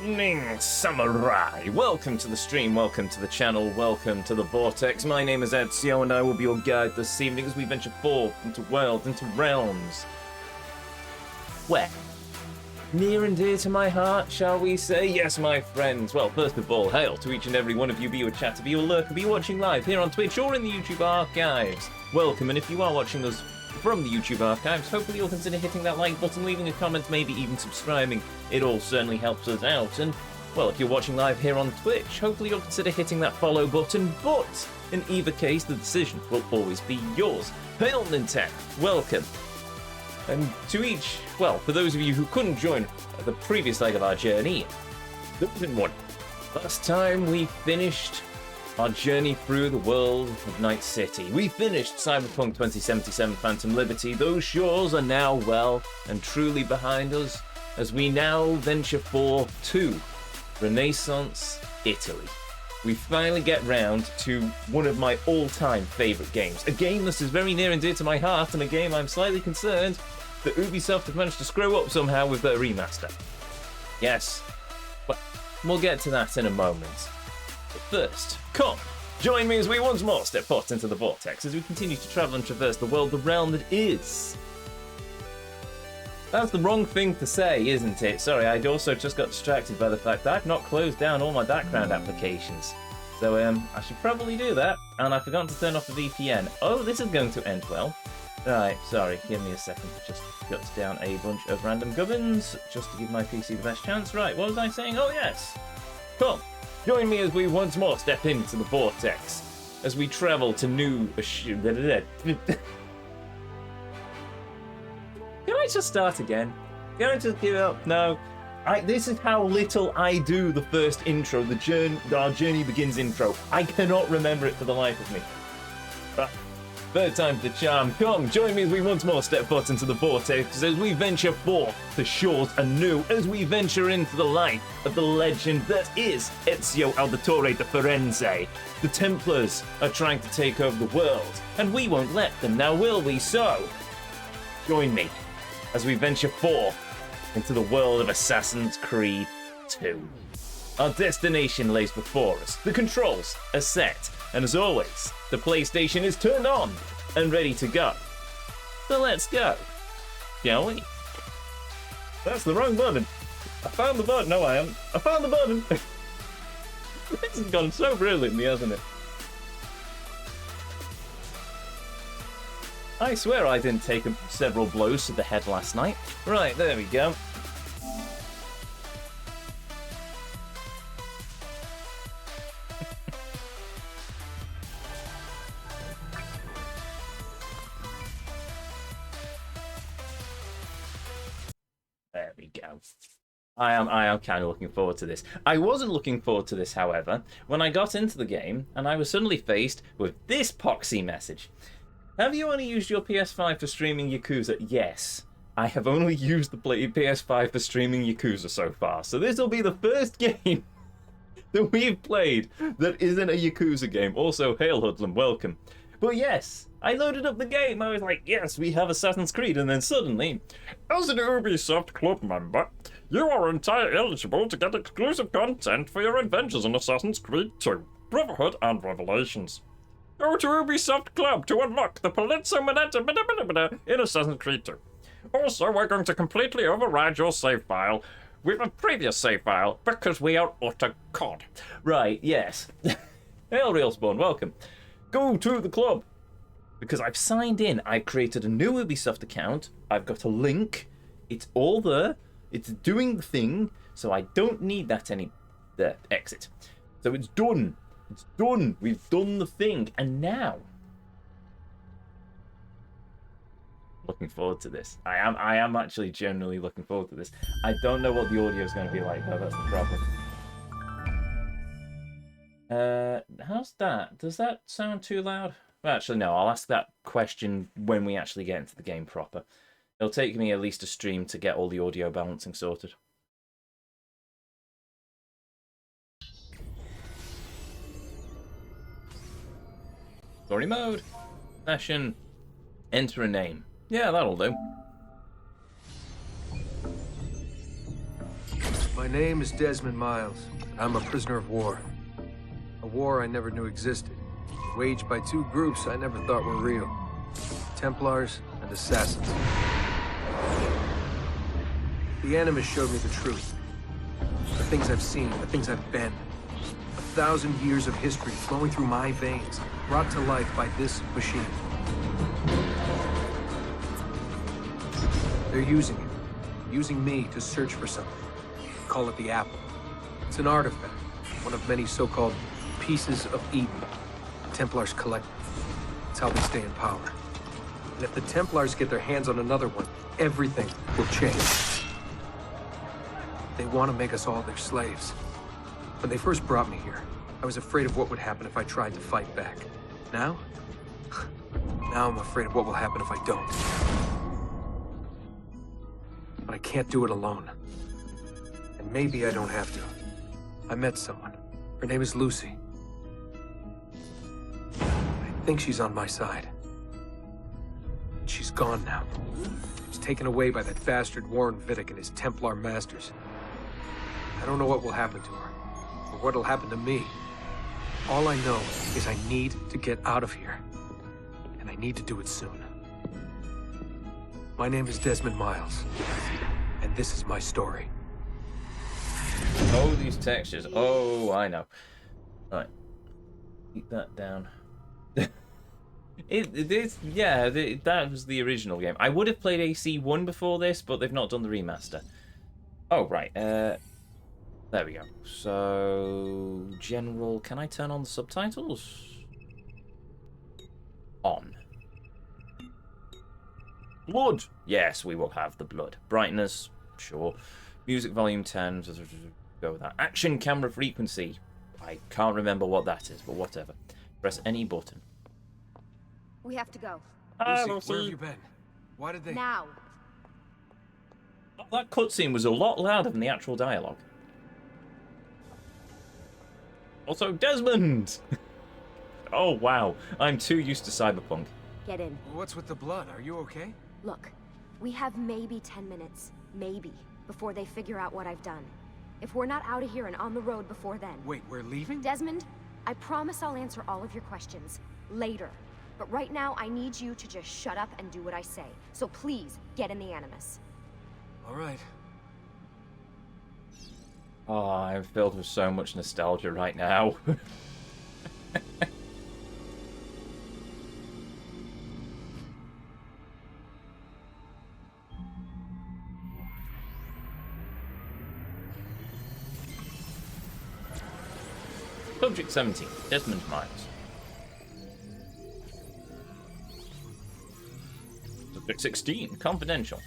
evening, Samurai! Welcome to the stream, welcome to the channel, welcome to the Vortex. My name is Ezio and I will be your guide this evening as we venture forth into worlds, into realms. Where? Near and dear to my heart, shall we say? Yes, my friends. Well, first of all, hail to each and every one of you, be you a chatter, be you a lurker, be you watching live here on Twitch or in the YouTube archives. Welcome, and if you are watching us from the YouTube archives, hopefully you'll consider hitting that like button, leaving a comment, maybe even subscribing. It all certainly helps us out. And, well, if you're watching live here on Twitch, hopefully you'll consider hitting that follow button. But, in either case, the decision will always be yours. Hail Nintendo, welcome. And to each, well, for those of you who couldn't join the previous leg of our journey, there wasn't one. Last time we finished our journey through the world of Night City. We finished Cyberpunk 2077 Phantom Liberty. Those shores are now well and truly behind us as we now venture forth to Renaissance Italy. We finally get round to one of my all-time favourite games. A game that is very near and dear to my heart, and a game I'm slightly concerned that Ubisoft have managed to screw up somehow with their remaster. Yes, but we'll get to that in a moment. But first, come, join me as we once more step forth into the Vortex as we continue to travel and traverse the world, the realm that is. That's the wrong thing to say, isn't it? Sorry, I also just got distracted by the fact that I've not closed down all my background applications. So, I should probably do that, and I forgot to turn off the VPN. Oh, this is going to end well. Right, sorry, give me a second to just jot down a bunch of random gubbins, just to give my PC the best chance. Right, what was I saying? Oh, yes. Come, join me as we once more step into the Vortex, as we travel to new... Can I just start again? Can I just give up? No. This is how little I do the first intro, our journey begins intro. I cannot remember it for the life of me. But third time's the charm. Come, join me as we once more step foot into the Vortex as we venture forth to shores anew, as we venture into the life of the legend that is Ezio Auditore de Firenze. The Templars are trying to take over the world, and we won't let them, now will we? So, join me as we venture forth into the world of Assassin's Creed 2. Our destination lays before us, the controls are set, and as always, the PlayStation is turned on and ready to go. So let's go, shall we? That's the wrong button. I found the button. No, I haven't. I found the button. This has gone so brilliantly, hasn't it? I swear I didn't take several blows to the head last night. Right, there we go. There we go. I am kind of looking forward to this. I wasn't looking forward to this, however, when I got into the game and I was suddenly faced with this poxy message. Have you only used your PS5 for streaming Yakuza? Yes, I have only used the PS5 for streaming Yakuza so far. So this will be the first game that we've played that isn't a Yakuza game. Also, hail Hoodlum, welcome. But yes, I loaded up the game. I was like, yes, we have Assassin's Creed. And then suddenly, as an Ubisoft Club member, you are entirely eligible to get exclusive content for your adventures in Assassin's Creed 2, Brotherhood and Revelations. Go to Ubisoft Club to unlock the Palazzo Manetta in Assassin's Creed 2. Also, we're going to completely override your save file with a previous save file because we are utter cod. Right, yes. Hail Realspawn, welcome. Go to the club. Because I've signed in. I've created a new Ubisoft account. I've got a link. It's all there. It's doing the thing. So I don't need that there, exit. So it's done. It's done. We've done the thing. And now, looking forward to this. I am actually genuinely looking forward to this. I don't know what the audio is going to be like, though. That's the problem. How's that? Does that sound too loud? Well, actually, no. I'll ask that question when we actually get into the game proper. It'll take me at least a stream to get all the audio balancing sorted. Story mode. Session. Enter a name. Yeah, that'll do. My My name is Desmond Miles. I'm a prisoner of war. A war I never knew existed, waged by two groups I never thought were real. Templars and Assassins. The Animus showed me the truth. The things I've seen, the things I've been. 1,000 years of history flowing through my veins, brought to life by this machine. They're using it. Using me to search for something. Call it the Apple. It's an artifact. One of many so-called pieces of Eden. Templars collect them. It's how they stay in power. And if the Templars get their hands on another one, everything will change. They want to make us all their slaves. When they first brought me here, I was afraid of what would happen if I tried to fight back. Now? Now I'm afraid of what will happen if I don't. But I can't do it alone. And maybe I don't have to. I met someone. Her name is Lucy. I think she's on my side. She's gone now. She's taken away by that bastard Warren Vidic and his Templar masters. I don't know what will happen to her, or what'll happen to me. All I know is I need to get out of here. And I need to do it soon. My name is Desmond Miles, and this is my story. Oh, these textures. Oh, I know. Right. Keep that down. That was the original game. I would have played AC1 before this, but they've not done the remaster. Oh, right. There we go. So, general, can I turn on the subtitles? On. Blood! Yes, we will have the blood. Brightness, sure. Music volume 10, go with that. Action camera frequency. I can't remember what that is, but whatever. Press any button. We have to go. Lucy, where have you been? Why did they... Now. That cutscene was a lot louder than the actual dialogue. Also, Desmond! Oh, wow. I'm too used to Cyberpunk. Get in. What's with the blood? Are you okay? Look, we have maybe 10 minutes, maybe, before they figure out what I've done. If we're not out of here and on the road before then... Wait, we're leaving? Desmond, I promise I'll answer all of your questions later. But right now, I need you to just shut up and do what I say. So please, get in the Animus. All right. Oh, I'm filled with so much nostalgia right now. Subject 17, Desmond Miles. Subject 16, confidential.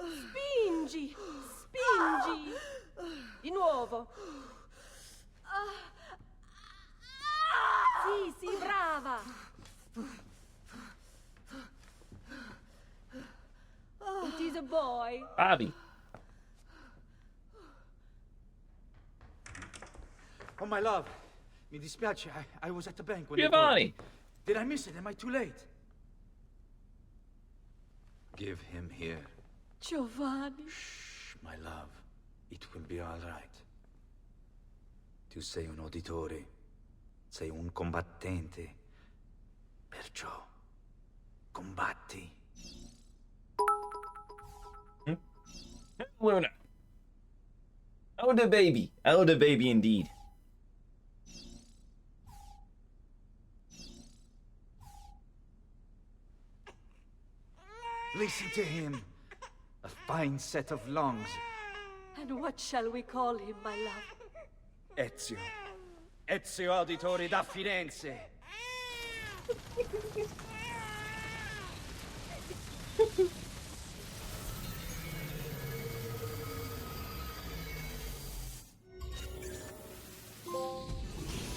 Spingi! Spingi! Di nuovo! Sì, sì, brava! It is a boy. Bobby. Oh, my love. Mi dispiace, I was at the bank when Giovanni! Did I miss it? Am I too late? Give him here. Giovanni. Shh, my love. It will be all right. Tu sei un Auditore. Sei un combattente. Perciò, combatti. Luna. Elder baby. Elder baby indeed. Listen to him. A fine set of lungs. And what shall we call him, my love? Ezio. Ezio Auditore da Firenze.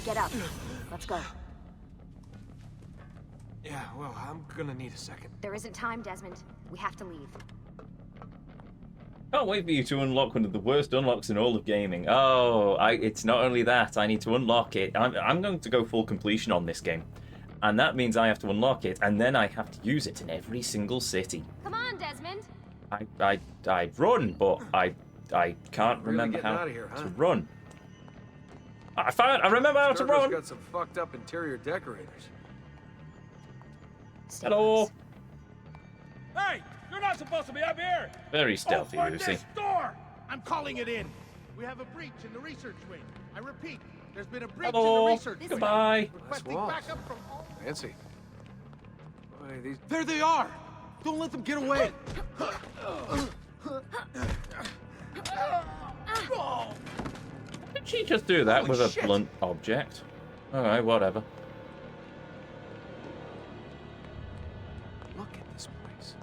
Get up. Let's go. Yeah, well, I'm gonna need a second. There isn't time, Desmond. We have to leave. Can't wait for you to unlock one of the worst unlocks in all of gaming. Oh, it's not only that, I need to unlock it. I'm going to go full completion on this game. And that means I have to unlock it, and then I have to use it in every single city. Come on, Desmond. I run, but I can't Really remember getting how out of here, huh? to run. I remember how to Sturgo's run. got some fucked up interior decorators. Stay Hello. close. Hey, you're not supposed to be up here. Very stealthy, Open Lucy. this door. I'm calling it in. We have a breach in the research wing. I repeat, there's been a breach in Hello. the research wing. Goodbye. Requesting walls. backup from all. Fancy. Boy, these... There they are! Don't let them get away! Did she just do that Holy with a shit. blunt object? Alright, whatever. Look at this place.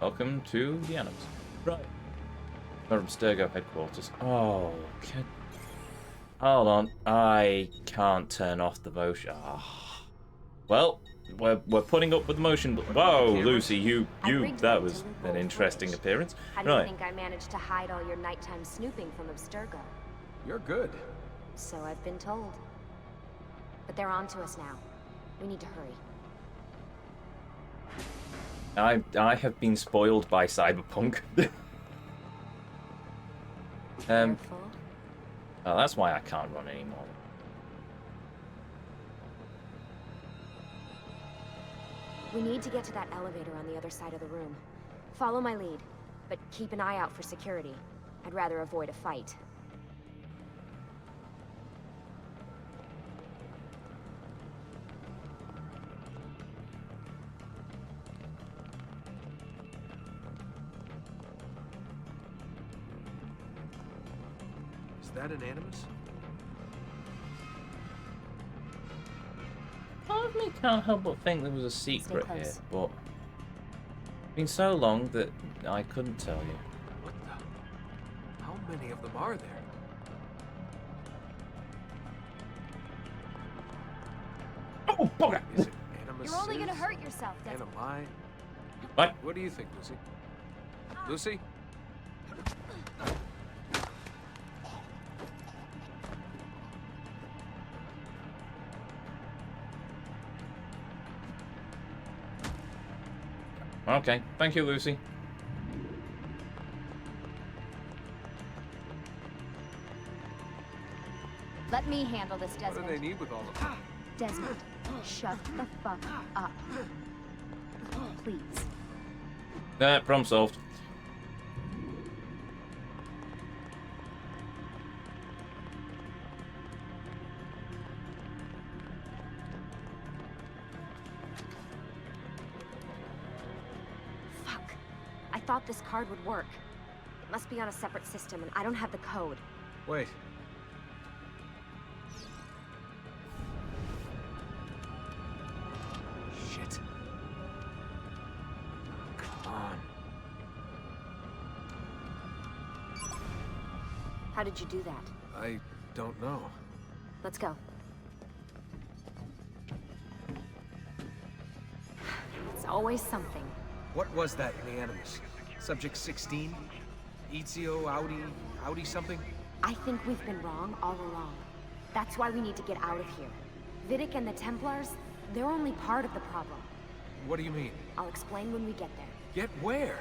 Welcome to the Animals. Right. From Sturgo headquarters. Oh, hold on. I can't turn off the motion. Ah. Well, we're putting up with the motion. Whoa, Lucy, you, that was an interesting appearance. How do you Right. think I managed to hide all your nighttime snooping from Abstergo? You're good. So I've been told. But they're on to us now. We need to hurry. I have been spoiled by Cyberpunk. Careful. Oh, that's why I can't run anymore. We need to get to that elevator on the other side of the room. Follow my lead, but keep an eye out for security. I'd rather avoid a fight. Is that an animus? Part of me can't help but think there was a secret here, close. but it's been so long that I couldn't tell you. What the? How many of them are there? Oh, bugger! Is it animus? You're only gonna hurt yourself, Desmond. Animi? What? What do you think, Lucy? Lucy? Okay, thank you, Lucy. Let me handle this, What do they Desmond. need with all of them? Desmond, shut the fuck up. Please. Problem solved. Fuck. I thought this card would work. It must be on a separate system, and I don't have the code. Wait. Shit. Come on. How did you do that? I don't know. Let's go. It's always something. What was that in the Animus? Subject 16? Ezio, Audi something? I think we've been wrong all along. That's why we need to get out of here. Vidic and the Templars, they're only part of the problem. What do you mean? I'll explain when we get there. Get where?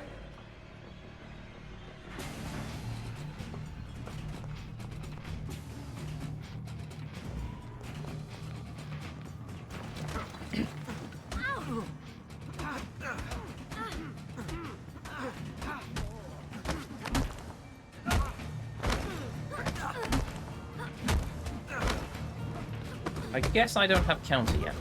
I guess I don't have counter yet.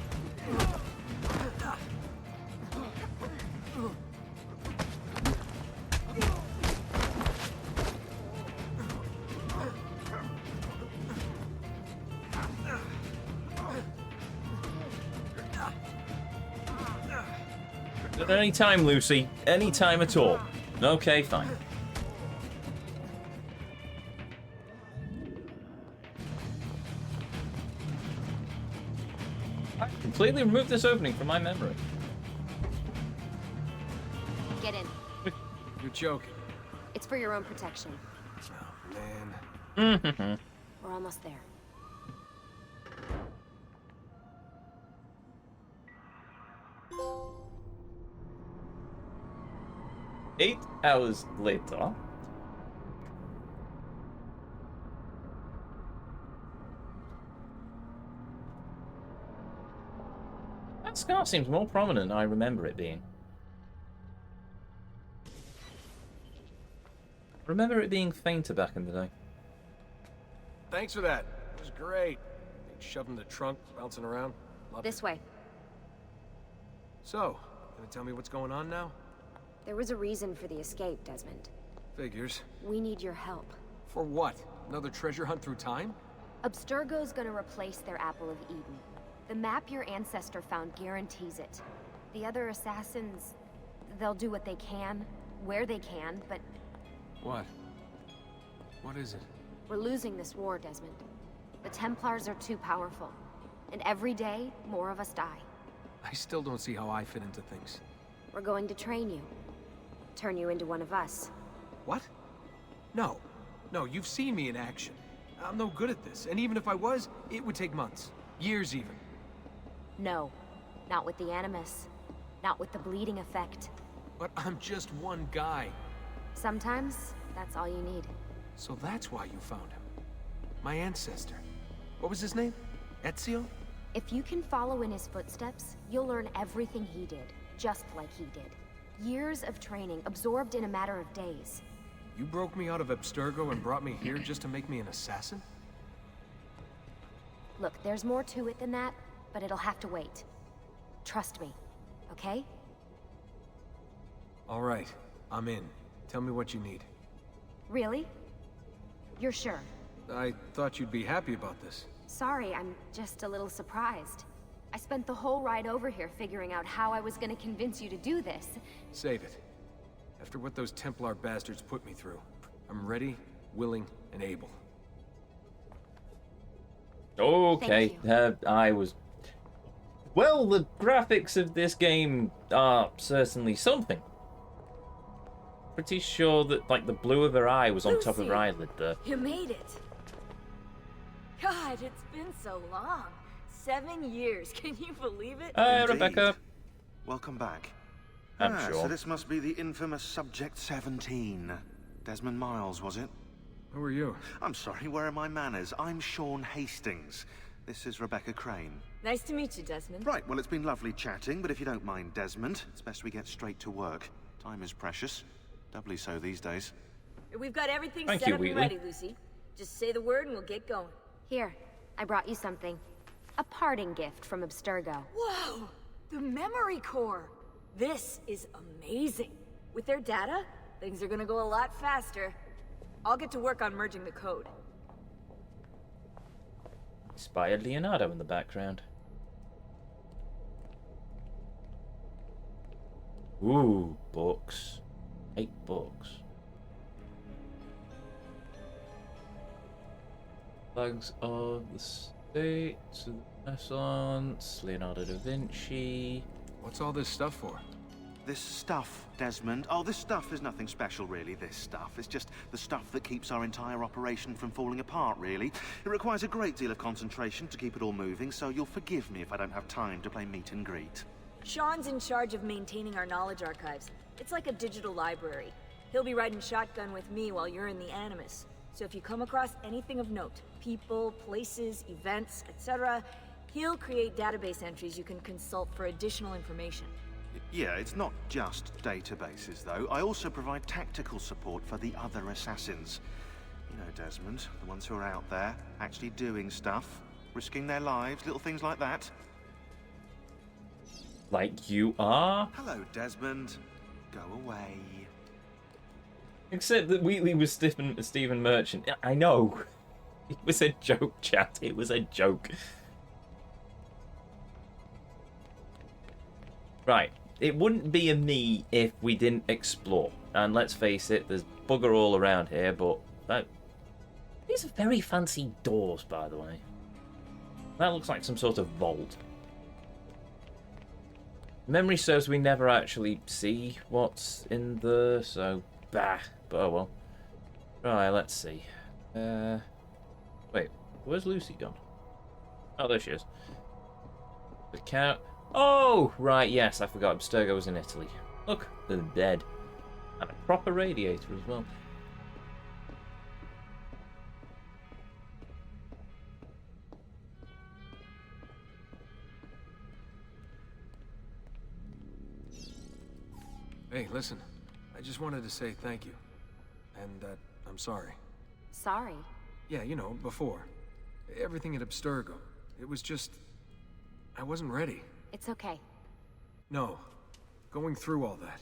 At any time, Lucy. Any time at all. Okay, fine. I completely removed this opening from my memory. Get in. You're joking. It's for your own protection. Oh, man. We're almost there. Eight hours later. That scar seems more prominent than I remember it being. I remember it being fainter back in the day. Thanks for that. It was great. Being shoved in the trunk, bouncing around. Loved This it. way. So, gonna tell me what's going on now? There was a reason for the escape, Desmond. Figures. We need your help. For what? Another treasure hunt through time? Abstergo's gonna replace their Apple of Eden. The map your ancestor found guarantees it. The other assassins, they'll do what they can, where they can, but What? What is it? we're losing this war, Desmond. The Templars are too powerful, and every day, more of us die. I still don't see how I fit into things. We're going to train you. Turn you into one of us. What? No. No, you've seen me in action. I'm no good at this, and even if I was, it would take months. Years even. No, not with the Animus. Not with the bleeding effect. But I'm just one guy. Sometimes, that's all you need. So that's why you found him. My ancestor. What was his name? Ezio? If you can follow in his footsteps, you'll learn everything he did, just like he did. Years of training, absorbed in a matter of days. You broke me out of Abstergo and brought me here just to make me an assassin? Look, there's more to it than that, but it'll have to wait. Trust me, okay? All right, I'm in. Tell me what you need. Really? You're sure? I thought you'd be happy about this. Sorry, I'm just a little surprised. I spent the whole ride over here figuring out how I was gonna convince you to do this. Save it. After what those Templar bastards put me through, I'm ready, willing, and able. Okay, Thank I was... Well, the graphics of this game are certainly something. Pretty sure that, like, the blue of her eye was on top of her Lucy! eyelid there. You made it. God, it's been so long. 7 years. Can you believe it? Hi, Indeed. Rebecca. Welcome back. I'm So sure. this must be the infamous Subject 17. Desmond Miles, was it? Who are you? I'm sorry, where are my manners? I'm Sean Hastings. This is Rebecca Crane. Nice to meet you, Desmond. Right, well, it's been lovely chatting, but if you don't mind, Desmond, it's best we get straight to work. Time is precious. Doubly so these days. We've got everything Thank set you, up and Wheatley. ready, Lucy. Just say the word and we'll get going. Here, I brought you something. A parting gift from Abstergo. Whoa! The memory core! This is amazing. With their data, things are gonna go a lot faster. I'll get to work on merging the code. Inspired Leonardo in the background. Ooh, books. 8 books. Flags of the State, the Renaissance, Leonardo da Vinci. What's all this stuff for? This stuff, Desmond. Oh, this stuff is nothing special, really, this stuff. It's just the stuff that keeps our entire operation from falling apart, really. It requires a great deal of concentration to keep it all moving, so you'll forgive me if I don't have time to play meet and greet. Sean's in charge of maintaining our knowledge archives. It's like a digital library. He'll be riding shotgun with me while you're in the Animus. So if you come across anything of note, people, places, events, etc., he'll create database entries you can consult for additional information. Yeah, it's not just databases, though. I also provide tactical support for the other assassins. You know, Desmond, the ones who are out there, actually doing stuff, risking their lives, little things like that. Like you are? Hello, Desmond. Go away. Except that Wheatley was Stephen Merchant. I know. It was a joke, chat. It was a joke. Right. It wouldn't be a me if we didn't explore. And let's face it, there's bugger all around here, but... these are very fancy doors, by the way. That looks like some sort of vault. Memory serves we never actually see what's in there, so Bah. But oh well. Right, let's see. Wait, where's Lucy gone? Oh, there she is. The cat. Oh, right, yes, I forgot. Abstergo was in Italy. Look, the bed. And a proper radiator as well. Hey, listen. I just wanted to say thank you. And that I'm sorry. Sorry. Yeah, you know, before. Everything at Abstergo. It was just... I wasn't ready. It's okay. No. Going through all that.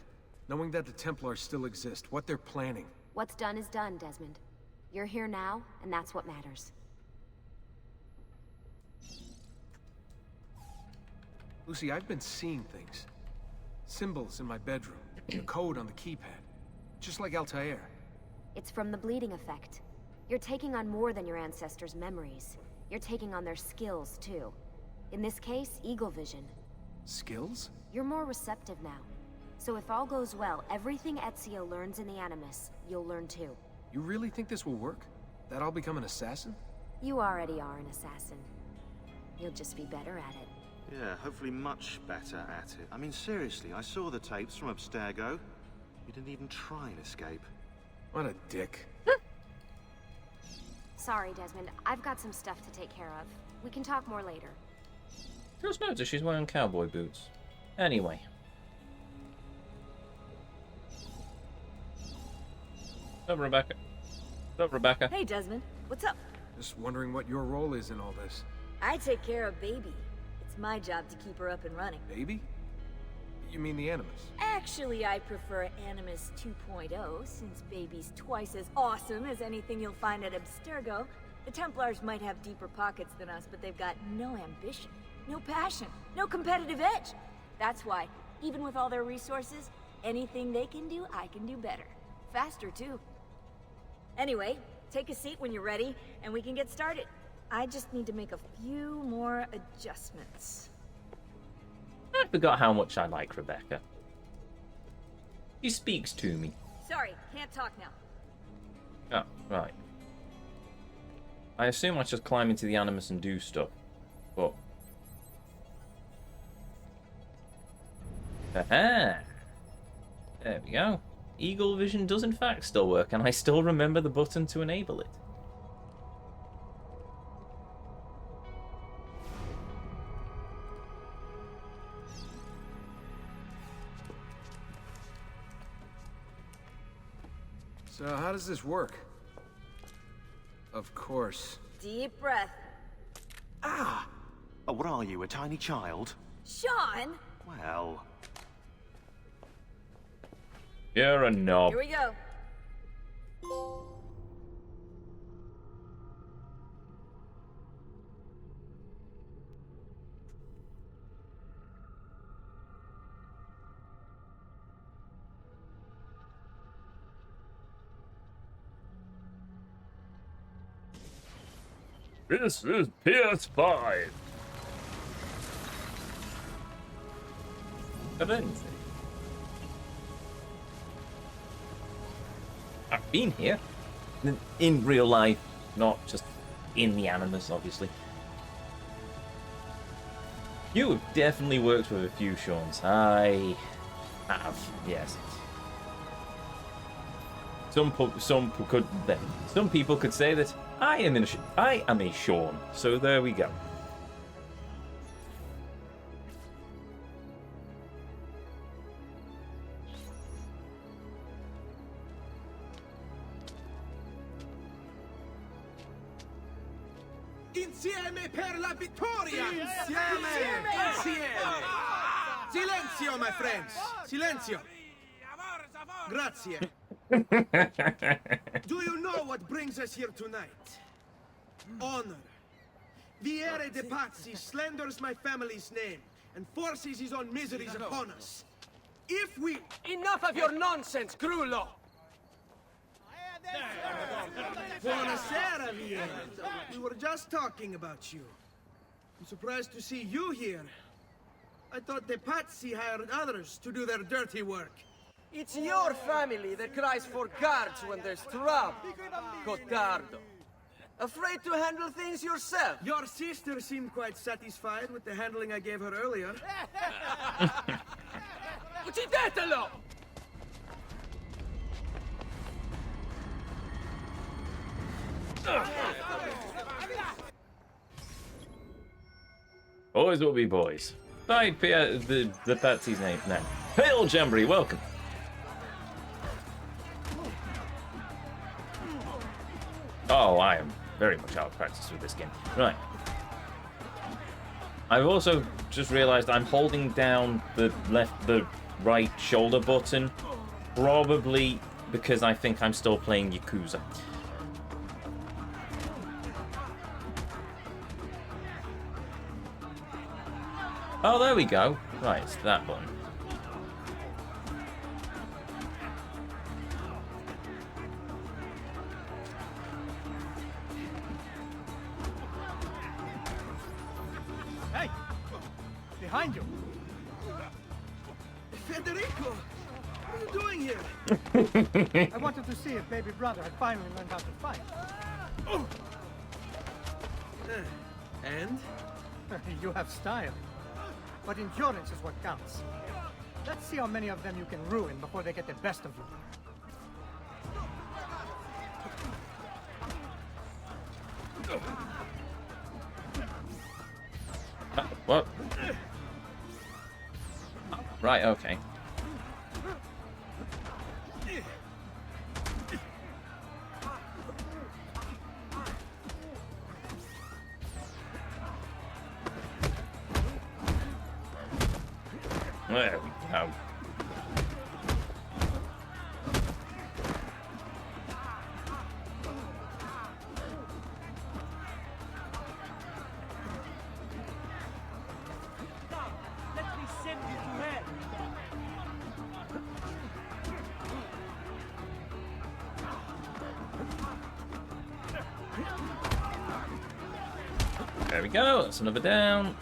Knowing that the Templars still exist, what they're planning. What's done is done, Desmond. You're here now, and that's what matters. Lucy, I've been seeing things. Symbols in my bedroom. A code on the keypad. Just like Altair. It's from the bleeding effect. You're taking on more than your ancestors' memories. You're taking on their skills, too. In this case, eagle vision. Skills? You're more receptive now. So if all goes well, everything Ezio learns in the Animus, you'll learn too. You really think this will work? That I'll become an assassin? You already are an assassin. You'll just be better at it. Yeah, hopefully much better at it. I mean, seriously, I saw the tapes from Abstergo. You didn't even try and escape. What a dick. Sorry, Desmond. I've got some stuff to take care of. We can talk more later. Just noticed she's wearing cowboy boots. Anyway. What's up, Rebecca? What's up, Rebecca? Hey, Desmond. What's up? Just wondering what your role is in all this. I take care of Baby. It's my job to keep her up and running. Baby? You mean the Animus? Actually, I prefer Animus 2.0, since Baby's twice as awesome as anything you'll find at Abstergo. The Templars might have deeper pockets than us, but they've got no ambition, no passion, no competitive edge. That's why, even with all their resources, anything they can do, I can do better. Faster, too. Anyway, take a seat when you're ready, and we can get started. I just need to make a few more adjustments. I forgot how much I like Rebecca. She speaks to me. Sorry, can't talk now. Oh, right. I assume I just climb into the Animus and do stuff, but... Aha! There we go. Eagle Vision does in fact still work, and I still remember the button to enable it. So how does this work? Of course. Deep breath. Ah! Oh, what are you, a tiny child? Sean! Well... You're a knob. Here we go. This is PS5. Event. I've been here. In real life, not just in the Animus, obviously. You have definitely worked with a few Seans. I have, yes. Some people could say that I am a Sean. So there we go. Insieme per la vittoria! Insieme! Insieme! Silenzio, my friends! Silenzio! Grazie. Do you know what brings us here tonight? Honor. Viere de Pazzi slanders my family's name and forces his own miseries upon us. If we... Enough of your nonsense, Grullo! Buonasera, Viere. We were just talking about you. I'm surprised to see you here. I thought the Pazzi hired others to do their dirty work. It's your family that cries for guards when there's trouble. Cotardo. Afraid to handle things yourself? Your sister seemed quite satisfied with the handling I gave her earlier. Uccidetelo! Boys will be boys. Find the Patsy's name now. Hail, Jamboree, welcome. Oh, I am very much out of practice with this game. Right. I've also just realised I'm holding down the right shoulder button, probably because I think I'm still playing Yakuza. Oh, there we go. Right, it's that button. Hey! Behind you! Federico! What are you doing here? I wanted to see if baby brother had finally learned how to fight. And? You have style. But endurance is what counts. Let's see how many of them you can ruin before they get the best of you. What? Right, okay. There we go. There we go, that's another down.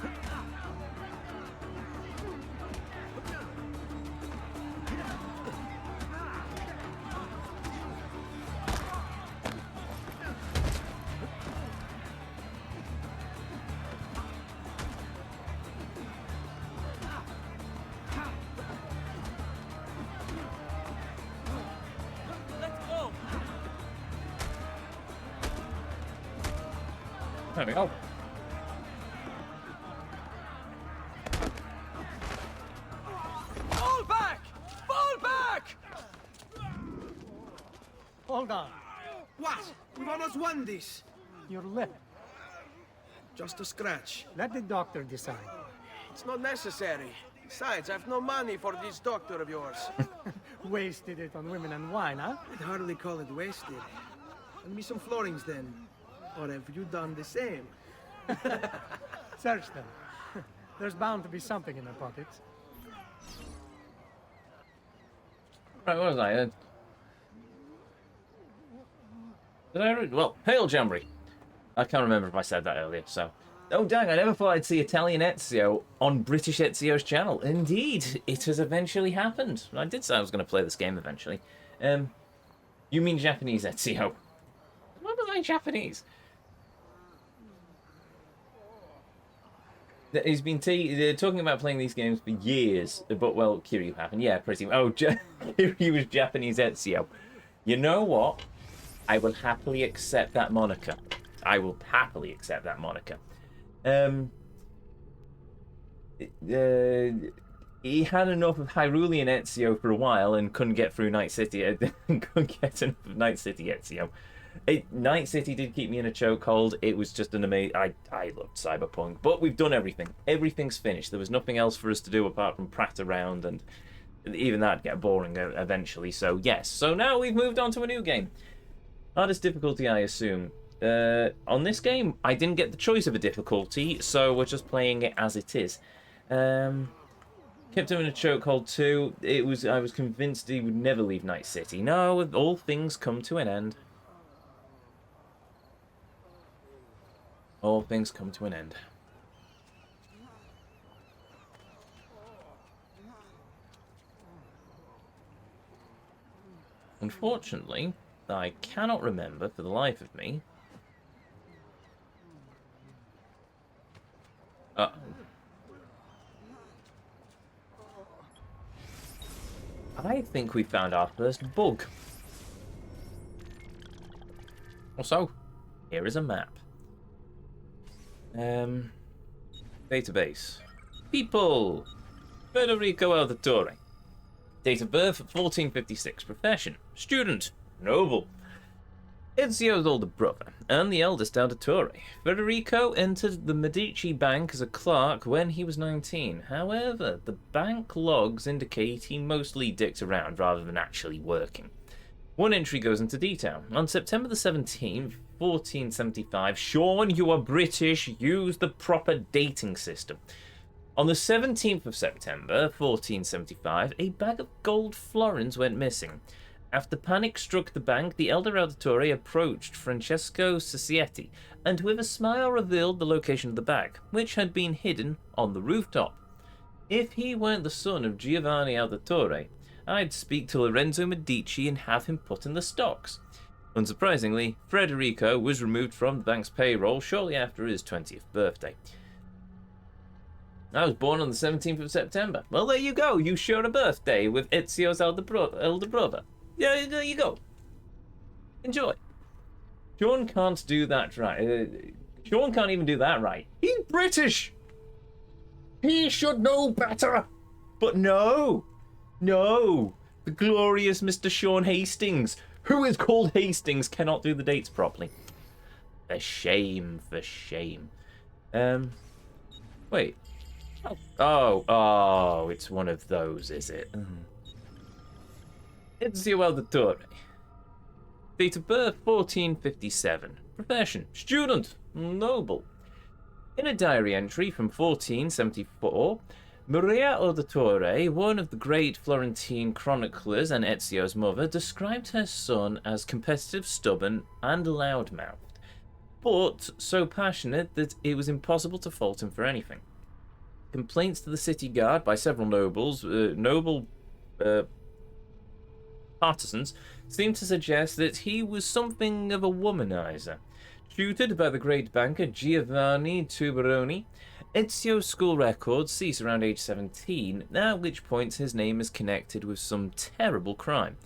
There we go. Fall back! Fall back! Hold on. What? We've almost won this. Your lip. Just a scratch. Let the doctor decide. It's not necessary. Besides, I've no money for this doctor of yours. Wasted it on women and wine, huh? I'd hardly call it wasted. Lend me some florins then. Or have you done the same? Search them. There's bound to be something in their pockets. Right, what was I? Did I read? Well, hail Jamboree. I can't remember if I said that earlier, so. Oh, dang, I never thought I'd see Italian Ezio on British Ezio's channel. Indeed, it has eventually happened. I did say I was going to play this game eventually. You mean Japanese Ezio? What was I Japanese? He's been talking about playing these games for years, but, well, Kiryu happened. Yeah, pretty much. Oh, Kiryu was Japanese Ezio. You know what? I will happily accept that moniker. I will happily accept that moniker. He had enough of Hyrulean Ezio for a while and couldn't get through Night City. Couldn't get enough of Night City Ezio. Night City did keep me in a chokehold. It was just an amazing. I loved Cyberpunk, but we've done everything. Everything's finished. There was nothing else for us to do apart from prat around, and even that'd get boring eventually. So yes. So now we've moved on to a new game. Hardest difficulty, I assume. On this game, I didn't get the choice of a difficulty, so we're just playing it as it is. Kept him in a chokehold too. I was convinced he would never leave Night City. No, all things come to an end. All things come to an end. Unfortunately, I cannot remember for the life of me. Uh-oh. I think we found our first bug. Also, here is a map. Database. People. Federico Auditore. Date of birth 1456. Profession student. Noble. Ezio's older brother and the eldest Auditore. Federico entered the Medici Bank as a clerk when he was 19. However, the bank logs indicate he mostly dicked around rather than actually working. One entry goes into detail. On September the 17th, 1475, Sean, you are British, use the proper dating system. On the 17th of September, 1475, a bag of gold florins went missing. After panic struck the bank, the elder Auditore approached Francesco Cicietti and with a smile revealed the location of the bag, which had been hidden on the rooftop. If he weren't the son of Giovanni Auditore, I'd speak to Lorenzo Medici and have him put in the stocks. Unsurprisingly, Federico was removed from the bank's payroll shortly after his 20th birthday. I was born on the 17th of September. Well, there you go. You share a birthday with Ezio's elder brother. Yeah, there you go. Enjoy. Sean can't do that right. Sean can't even do that right. He's British. He should know better. But no. No. The glorious Mr. Sean Hastings, who is called Hastings, cannot do the dates properly. For shame, for shame. Wait. Oh, it's one of those, is it? Ezio Auditore. Date of birth 1457. Profession student. Noble. In a diary entry from 1474, Maria Auditore, one of the great Florentine chroniclers and Ezio's mother, described her son as competitive, stubborn, and loudmouthed, but so passionate that it was impossible to fault him for anything. Complaints to the city guard by several noble partisans seem to suggest that he was something of a womanizer. Tutored by the great banker Giovanni Tuberoni, Ezio's school records cease around age 17, at which point his name is connected with some terrible crime.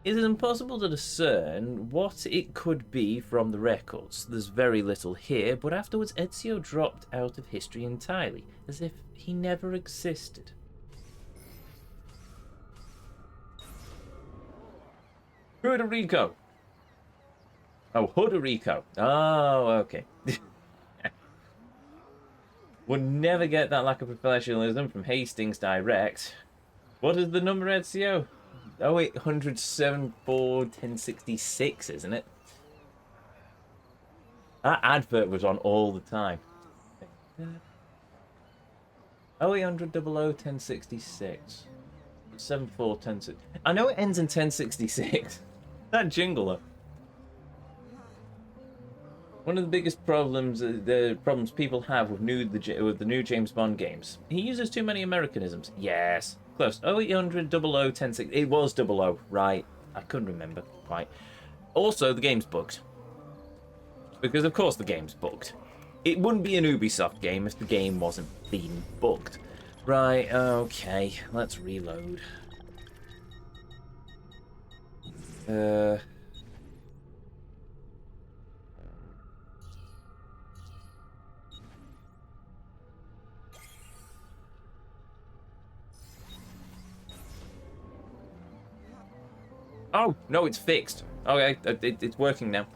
It is impossible to discern what it could be from the records. There's very little here, but afterwards Ezio dropped out of history entirely, as if he never existed. Federico. Oh, Federico. Oh, okay. Would never get that lack of professionalism from Hastings direct. What is the number, Ezio? 0800 74 1066, isn't it? That advert was on all the time. 0800 00 1066. 74 1066. I know it ends in 1066. That jingle up. One of the biggest problems, the problems people have with the new James Bond games. He uses too many Americanisms. Yes, close. 0800 00 1060. It was 00, right? I couldn't remember quite. Also, the game's bugged. Because of course the game's bugged. It wouldn't be an Ubisoft game if the game wasn't being bugged. Right, okay, let's reload. Oh, no, it's fixed. Okay, it's working now.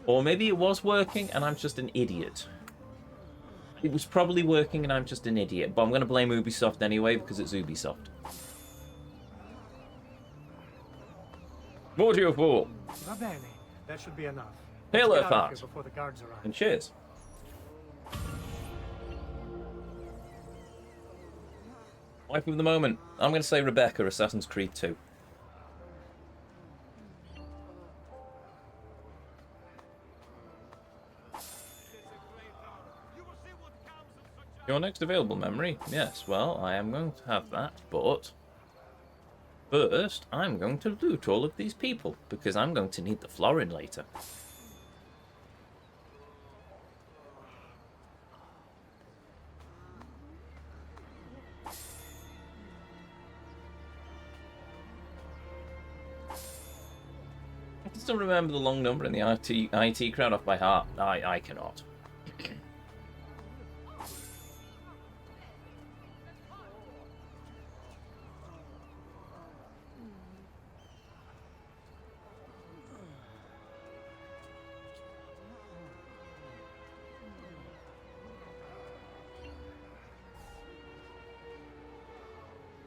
Or maybe it was working and I'm just an idiot. It was probably working and I'm just an idiot, but I'm going to blame Ubisoft anyway because it's Ubisoft. What do you fool? Va bene. That should be enough. Hail Let's Earth get out of Heart. here before the guards arrive. And cheers. Wife of the moment. I'm going to say Rebecca, Assassin's Creed 2. Your next available memory? Yes, well, I am going to have that, but first, I'm going to loot all of these people, because I'm going to need the florin later. I still remember the long number in the IT crowd off by heart. I cannot.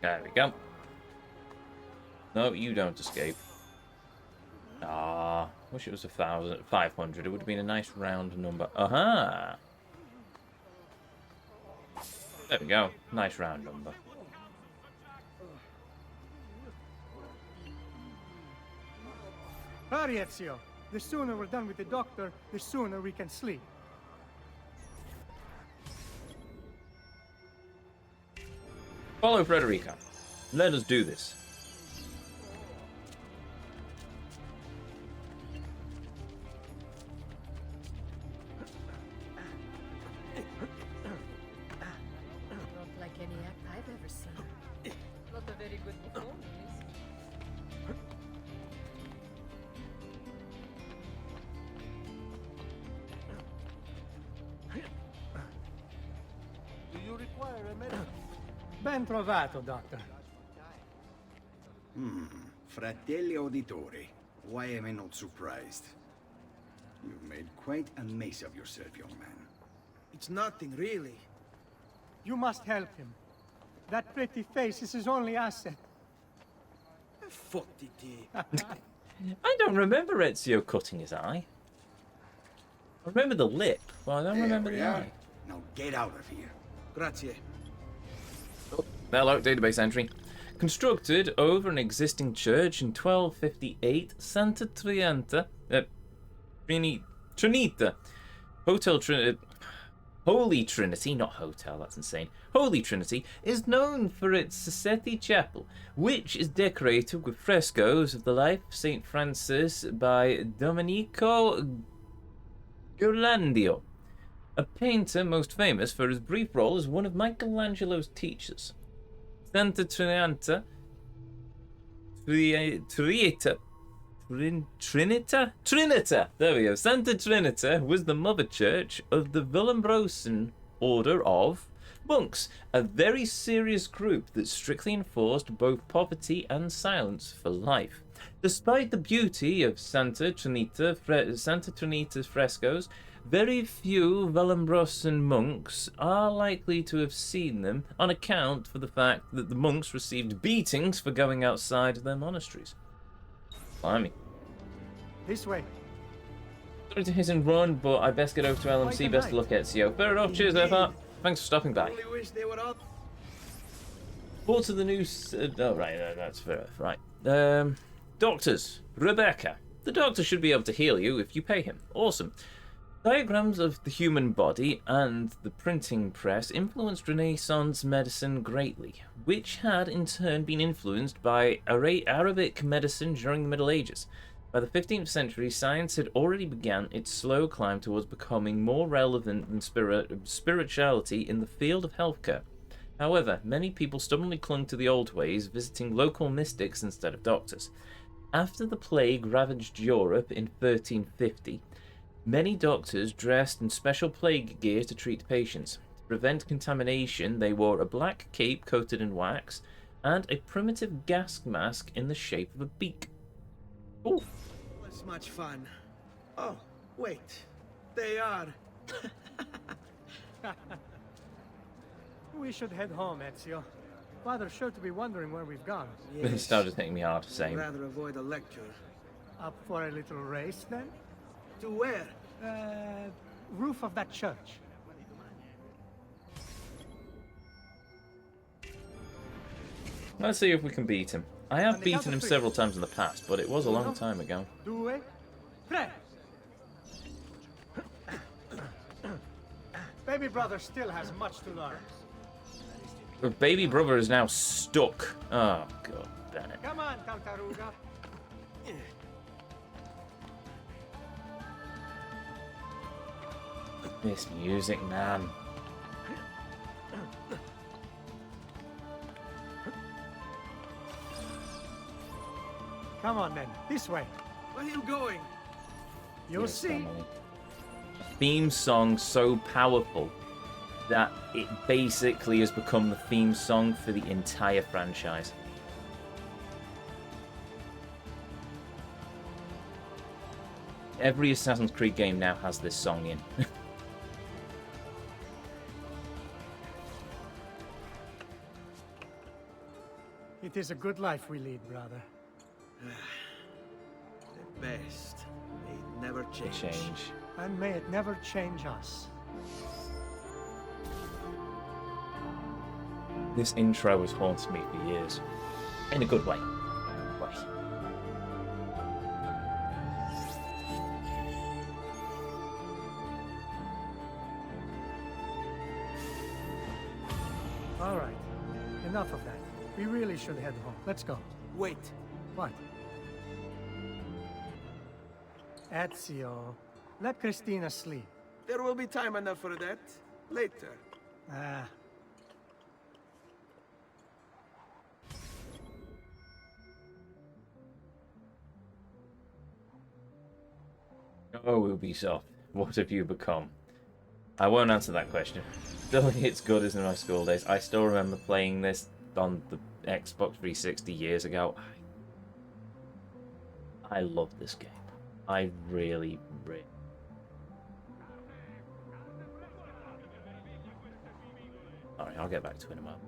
There we go. No, you don't escape. Ah, wish it was 500. It would have been a nice round number. Aha! There we go. Nice round number. Hurry, Ezio. The sooner we're done with the doctor, the sooner we can sleep. Follow Frederica. Let us do this. Not like any act I've ever seen. Not a very good performance. Do you require a medical? Ben trovato, Doctor. Fratelli Auditore, why am I not surprised? You've made quite a mess of yourself, young man. It's nothing, really. You must help him. That pretty face is his only asset. Fottiti. I don't remember Ezio cutting his eye. I remember the lip, but I don't remember the eye. Now get out of here. Grazie. Hello, database entry. Constructed over an existing church in 1258, Santa Trinita, Holy Trinity, not hotel, that's insane. Holy Trinity is known for its Sassetti Chapel, which is decorated with frescoes of the life of St. Francis by Domenico Ghirlandaio, a painter most famous for his brief role as one of Michelangelo's teachers. Santa Trinita, there we go. Santa Trinita was the mother church of the Villambrosan Order of monks, a very serious group that strictly enforced both poverty and silence for life. Despite the beauty of Santa Trinita's frescoes, very few Villambrosan monks are likely to have seen them on account for the fact that the monks received beatings for going outside their monasteries. Blimey. This way. Sorry to hit and run, but I best get over to LMC. Best of luck, Ezio. Fair enough. Cheers, Earthart. Thanks for stopping by. Only wish they were up. Report to the news. Oh, right. That's fair. Right. Doctors. Rebecca. The doctor should be able to heal you if you pay him. Awesome. Diagrams of the human body and the printing press influenced Renaissance medicine greatly, which had in turn been influenced by Arabic medicine during the Middle Ages. By the 15th century, science had already begun its slow climb towards becoming more relevant than spirituality in the field of healthcare. However, many people stubbornly clung to the old ways, visiting local mystics instead of doctors. After the plague ravaged Europe in 1350, many doctors dressed in special plague gear to treat patients. To prevent contamination, they wore a black cape coated in wax and a primitive gas mask in the shape of a beak. Ooh. Was much fun. Oh, wait. They are. We should head home, Ezio. Father's sure to be wondering where we've gone. It started hitting me hard, same. I'd rather avoid a lecture. Up for a little race, then? To where? Roof of that church. Let's see if we can beat him. I have beaten him several times in the past, but it was a long time ago. Due, tre. Baby brother still has much to learn. Her baby brother is now stuck. Oh, God. Bennett. Come on, Tartaruga. This music, man. Come on, then. This way. Where are you going? You'll Yes, see. family. Theme song so powerful that it basically has become the theme song for the entire franchise. Every Assassin's Creed game now has this song in. It is a good life we lead, brother. The best. They never change. Change. And may it never change us. This intro has haunted me for years. In a good way. All right. Enough of that. We really should head home. Let's go. Wait. What? Ezio. Let Christina sleep. There will be time enough for that. Later. Ah. Oh, Ubisoft, what have you become? I won't answer that question. Still, it's good as in my school days. I still remember playing this on the Xbox 360 years ago. I love this game. I really. Alright, I'll get back to it in a moment.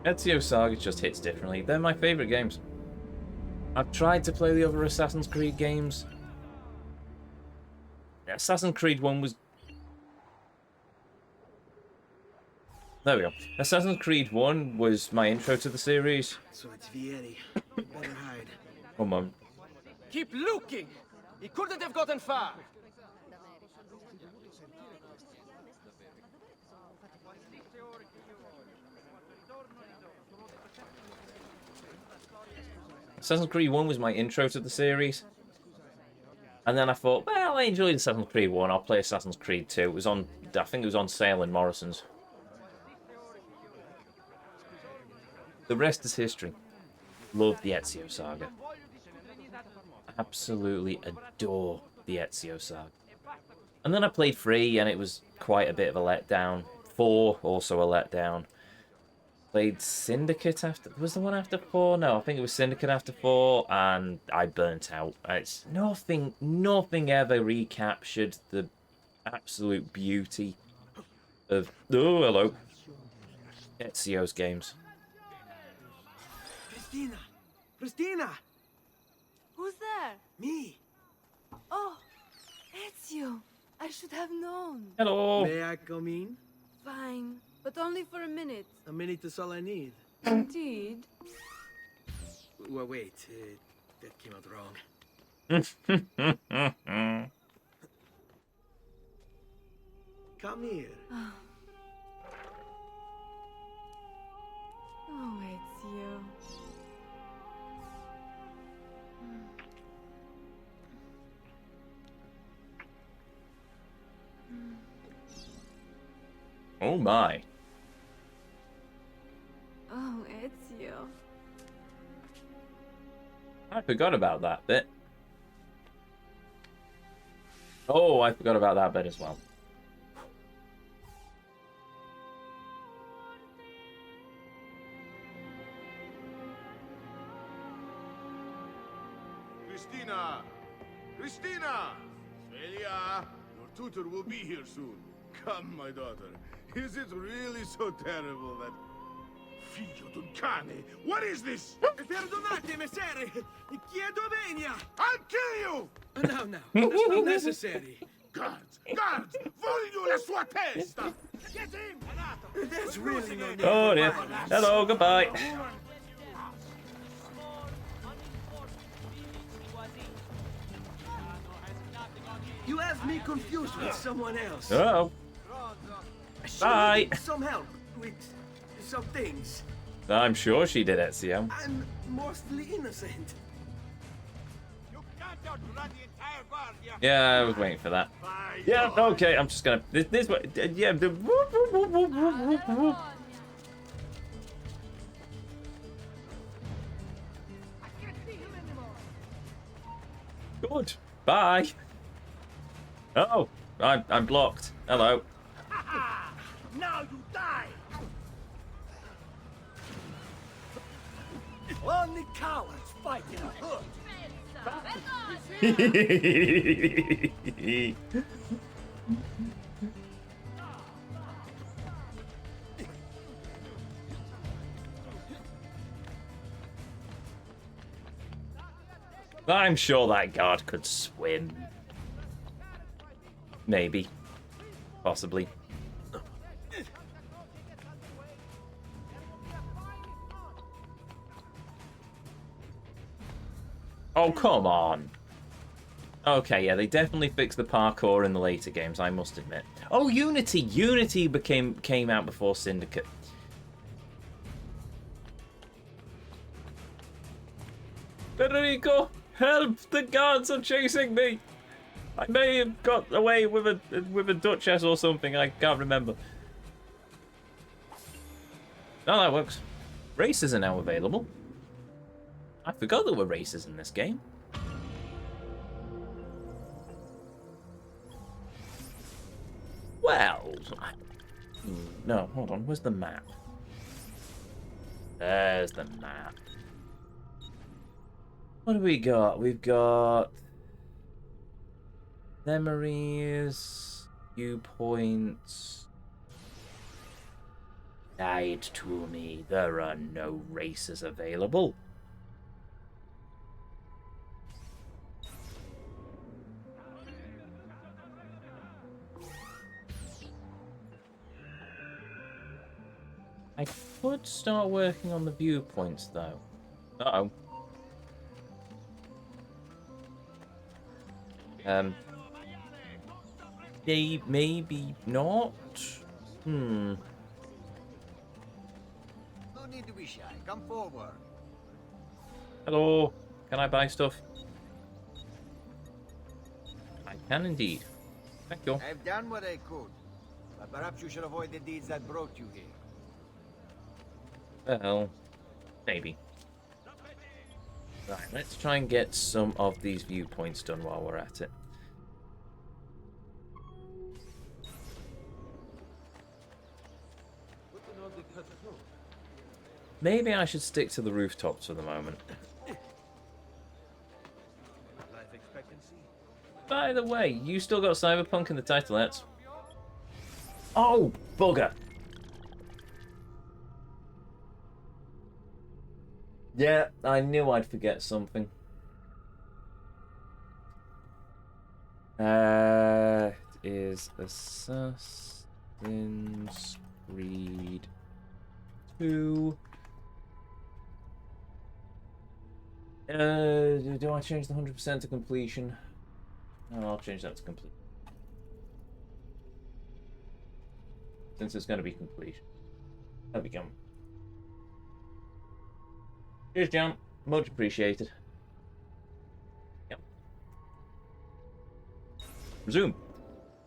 Ezio Saga just hits differently. They're my favourite games. I've tried to play the other Assassin's Creed games. Assassin's Creed 1 was... There we go. Assassin's Creed 1 was my intro to the series. So it's Vieri. Better hide. Come on. Keep looking! He couldn't have gotten far! Assassin's Creed 1 was my intro to the series. And then I thought, well, I enjoyed Assassin's Creed 1, I'll play Assassin's Creed 2. It was on, I think it was on sale in Morrison's. The rest is history. Love the Ezio Saga. Absolutely adore the Ezio Saga. And then I played 3 and it was quite a bit of a letdown. 4, also a letdown. Played Syndicate after... Was the one after 4? No, I think it was Syndicate after 4, and I burnt out. It's nothing ever recaptured the absolute beauty of... Oh, hello. Ezio's games. Christina! Christina! Who's there? Me! Oh, Ezio. I should have known. Hello. May I come in? Fine, but only for a minute. A minute is all I need. Indeed. Well, wait. That came out wrong. Come here. Oh, Ezio. Oh my. Oh, Ezio. I forgot about that bit. Oh, I forgot about that bit as well. Christina! Christina! Celia! Your tutor will be here soon. Come, my daughter. Is it really so terrible that... Figlio d'un cane! What is this? Perdonate, messere! Chiedo venia! I'll kill you! No, that's not necessary. Guards! Guards! Voglio la sua testa! Get him! There's really no need Oh for dear. violence. Hello, goodbye. You have me confused with someone else. Uh-oh. Bye. She needed some help with some things. I'm sure she did, Ezio. I'm mostly innocent. Yeah, I was waiting for that. Yeah, okay, I'm just gonna... This way... Yeah, the... Good. Bye. Oh, I'm blocked. Hello. Now you die. Only cowards fight in a hood. I'm sure that guard could swim. Maybe. Possibly. Oh, come on. Okay, yeah, they definitely fixed the parkour in the later games, I must admit. Oh, Unity! Unity came out before Syndicate. Federico, help! The guards are chasing me! I may have got away with a duchess or something, I can't remember. Oh, that works. Races are now available. I forgot there were races in this game. Well... No, hold on, where's the map? There's the map. What do we got? We've got... memories, viewpoints... Lied to me, there are no races available. I could start working on the viewpoints, though. Uh-oh. Maybe not? Hmm. No need to be shy. Come forward. Hello. Can I buy stuff? I can indeed. Thank you. I've done what I could, but perhaps you should avoid the deeds that brought you here. Well, maybe. Right, let's try and get some of these viewpoints done while we're at it. Maybe I should stick to the rooftops for the moment. By the way, you still got Cyberpunk in the titleettes. Oh, bugger! Yeah, I knew I'd forget something. It is Assassin's Creed 2. Do I change the 100% to completion? No, I'll change that to complete. Since it's going to be completion. There we go. Cheers, John. Much appreciated. Yep. Resume.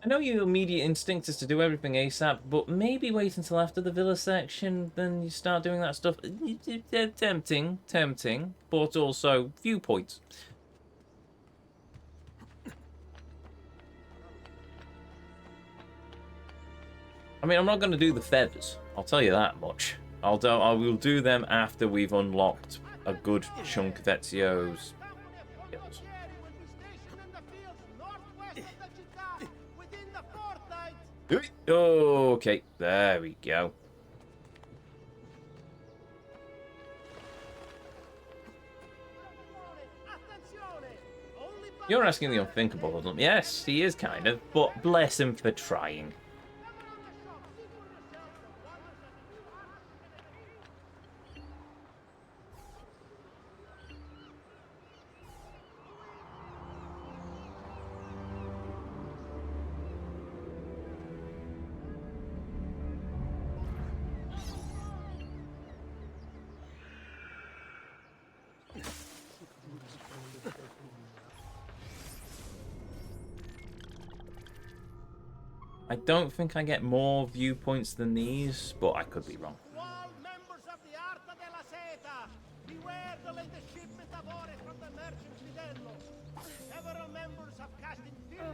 I know your immediate instinct is to do everything ASAP, but maybe wait until after the villa section, then you start doing that stuff. Tempting, but also viewpoints. I mean, I'm not going to do the feathers. I'll tell you that much. I will do them after we've unlocked a good chunk of Ezio's skills. Okay, there we go. You're asking the unthinkable of them. Yes, he is kind of, but bless him for trying. I don't think I get more viewpoints than these, but I could be wrong. All members of the Arta della Seta, beware the latest shipment of ore from the merchant Fidello. Several members have cast in fear.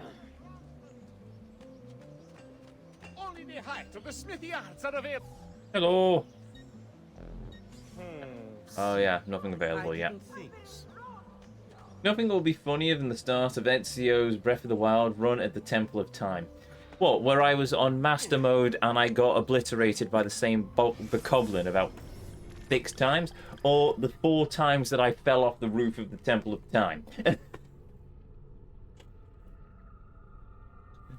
Only the height of the smithy arts are available. Hello. Oh yeah, nothing available yet. Nothing will be funnier than the start of Ezio's Breath of the Wild run at the Temple of Time. What, where I was on Master Mode and I got obliterated by the same bokoblin about 6 times? Or the 4 times that I fell off the roof of the Temple of Time?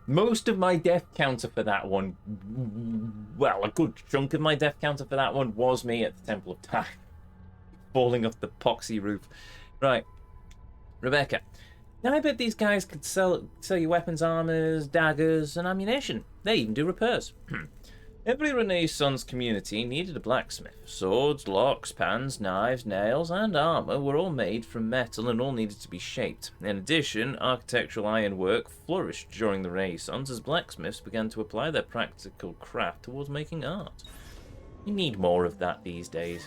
Most of my death counter for that one, well, a good chunk of my death counter for that one was me at the Temple of Time. Falling off the poxy roof. Right. Rebecca. Now I bet these guys could sell you weapons, armors, daggers, and ammunition. They even do repairs. Every Renaissance community needed a blacksmith. Swords, locks, pans, knives, nails, and armor were all made from metal and all needed to be shaped. In addition, architectural ironwork flourished during the Renaissance as blacksmiths began to apply their practical craft towards making art. You need more of that these days.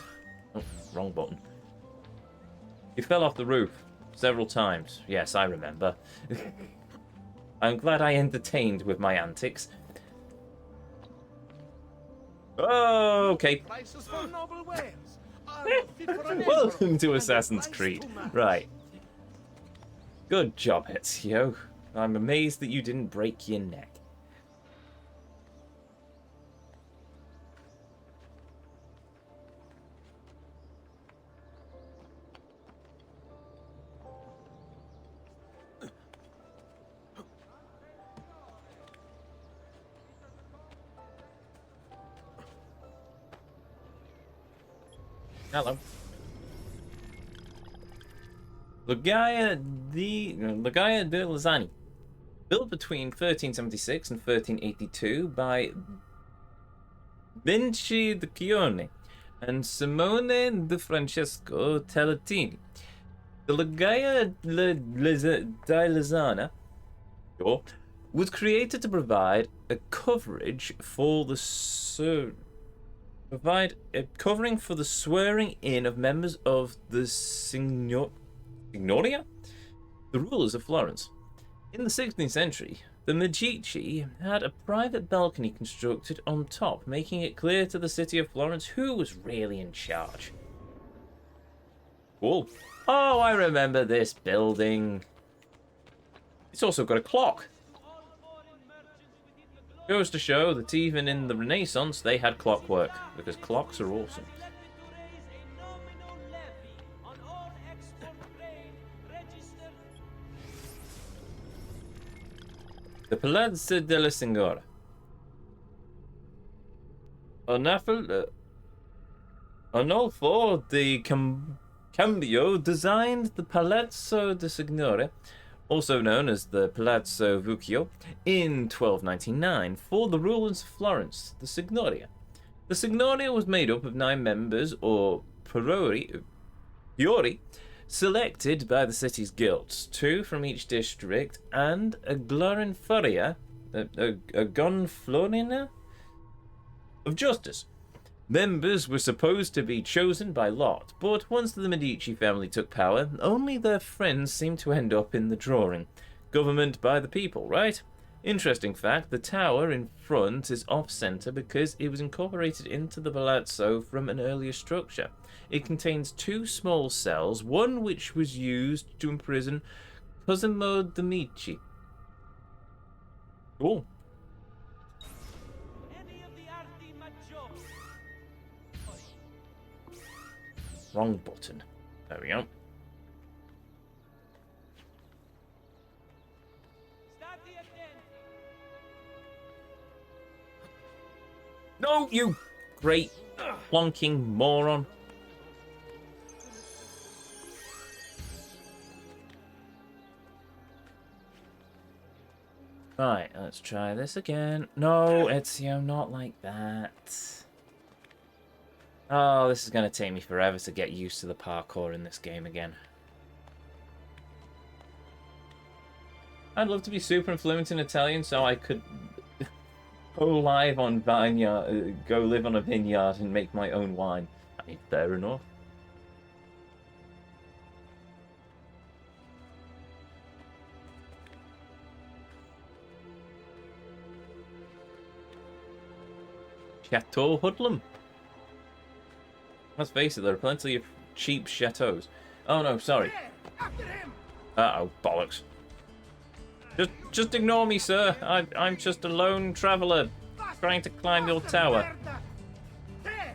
Oh, wrong button. You fell off the roof several times. Yes, I remember. I'm glad I entertained with my antics. Oh, okay. Welcome to Assassin's Creed. Right. Good job, Ezio. I'm amazed that you didn't break your neck. Hello. Lagaia de Lazzani. Built between 1376 and 1382 by Vinci de Chione and Simone de Francesco Talatini. The Lagaia di Lazzana was created to provide a coverage for the covering for the swearing in of members of the Signoria, the rulers of Florence. In the 16th century, the Medici had a private balcony constructed on top, making it clear to the city of Florence who was really in charge. Cool. Oh, I remember this building. It's also got a clock. Goes to show that even in the Renaissance, they had clockwork, because clocks are awesome. The Palazzo della Signora. Arnolfo di Cambio designed the Palazzo de Signore, also known as the Palazzo Vuccio, in 1299 for the rulers of Florence, the Signoria. The Signoria was made up of 9 members, or priori, selected by the city's guilds, 2 from each district, and a Gonflorina of justice. Members were supposed to be chosen by lot, but once the Medici family took power, only their friends seemed to end up in the drawing. Government by the people, right? Interesting fact, the tower in front is off-center because it was incorporated into the palazzo from an earlier structure. It contains 2 small cells, one which was used to imprison Cosimo de' Medici. Cool. Wrong button. There we go. No, you great plonking moron. Right, let's try this again. No, Ezio, not like that. Oh, this is going to take me forever to get used to the parkour in this game again. I'd love to be super fluent in Italian so I could Go live on vineyard, go live on a vineyard and make my own wine. I mean, fair enough. Chateau Hoodlum. Let's face it, there are plenty of cheap chateaus. Oh no, sorry. Uh-oh, bollocks. Just ignore me, sir. I'm just a lone traveller trying to climb your tower. I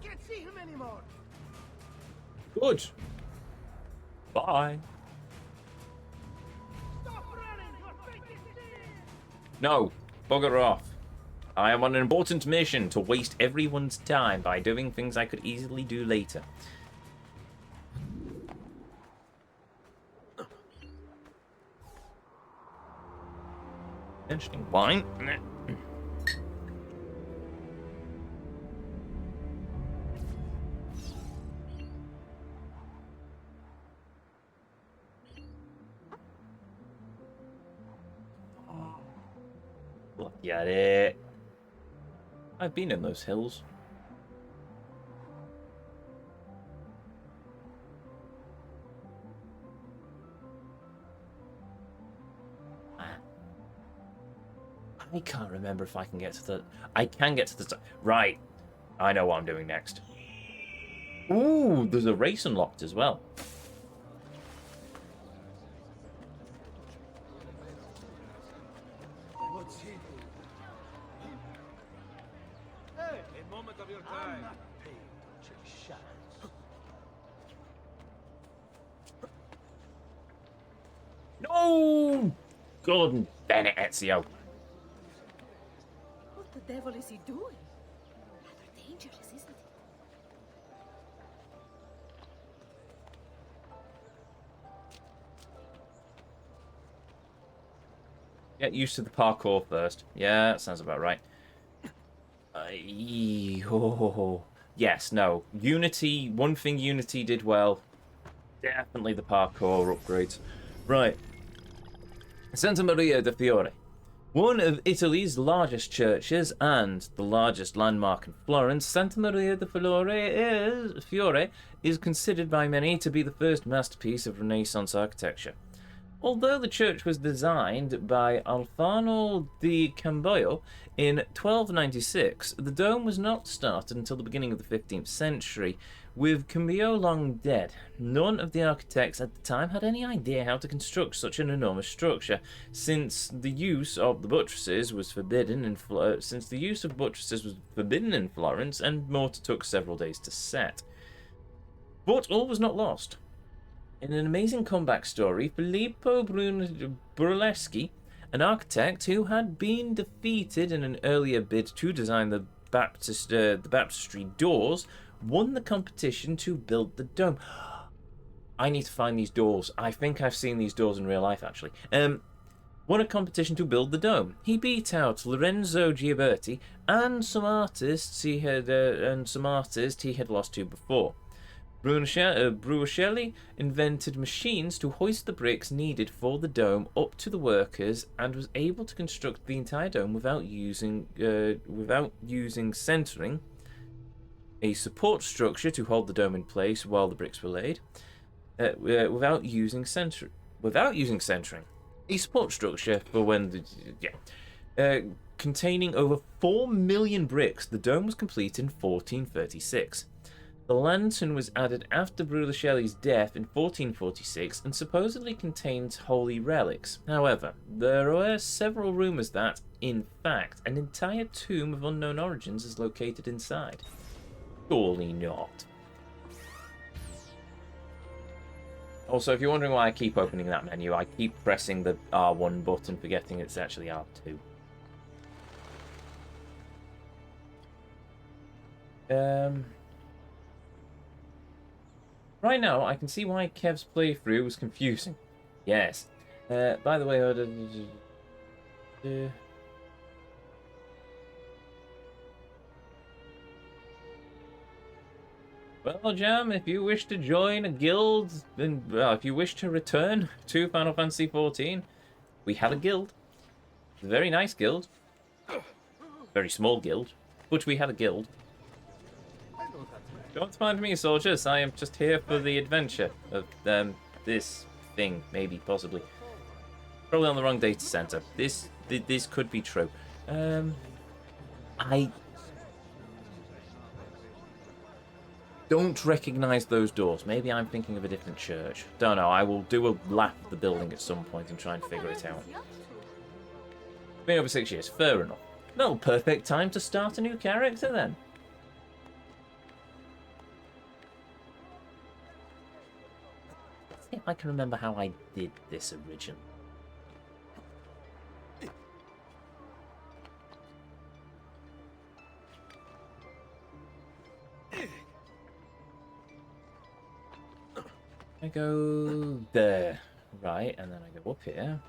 can't see him anymore. Good. Bye. Stop running. Your fate is sealed. No, bugger off. I am on an important mission to waste everyone's time by doing things I could easily do later. Interesting wine. Look at it. I've been in those hills. I can't remember if I can get to the... I can get to the... Right. I know what I'm doing next. Ooh, there's a race unlocked as well. A moment of your time. No! God damn it, Ezio. What the devil is he doing? Rather dangerous, isn't it? Get used to the parkour first. Yeah, that sounds about right. Yes, no. Unity, one thing Unity did well, definitely the parkour upgrades. Right. Santa Maria de Fiore. One of Italy's largest churches and the largest landmark in Florence, Santa Maria de Fiore is considered by many to be the first masterpiece of Renaissance architecture. Although the church was designed by Alfano di Camboio in 1296, the dome was not started until the beginning of the 15th century. With Camboio long dead, none of the architects at the time had any idea how to construct such an enormous structure, since the use of buttresses was forbidden in Florence, and mortar took several days to set. But all was not lost. In an amazing comeback story, Filippo Brunelleschi, an architect who had been defeated in an earlier bid to design the baptistry doors, won the competition to build the dome. I need to find these doors. I think I've seen these doors in real life, actually. Won a competition to build the dome. He beat out Lorenzo Gioberti and some artists he had lost to before. Brunelleschi invented machines to hoist the bricks needed for the dome up to the workers, and was able to construct the entire dome without using centering, a support structure to hold the dome in place while the bricks were laid, without using centering, a support structure for when containing over 4 million bricks. The dome was completed in 1436. The lantern was added after Brunelleschi's death in 1446 and supposedly contains holy relics. However, there are several rumours that, in fact, an entire tomb of unknown origins is located inside. Surely not. Also, if you're wondering why I keep opening that menu, I keep pressing the R1 button, forgetting it's actually R2. Right now, I can see why Kev's playthrough was confusing. Yes. By the way, Well, Jam, if you wish to join a guild, then, well, if you wish to return to Final Fantasy XIV, we have a guild. A very nice guild. Very small guild, but we have a guild. Don't mind me, soldiers. I am just here for the adventure of this thing, maybe, possibly. Probably on the wrong data center. This could be true. I don't recognize those doors. Maybe I'm thinking of a different church. Don't know. I will do a lap of the building at some point and try and figure it out. Been over 6 years. Fair enough. No, perfect time to start a new character then. Let's see if I can remember how I did this originally. I go there, right, and then I go up here.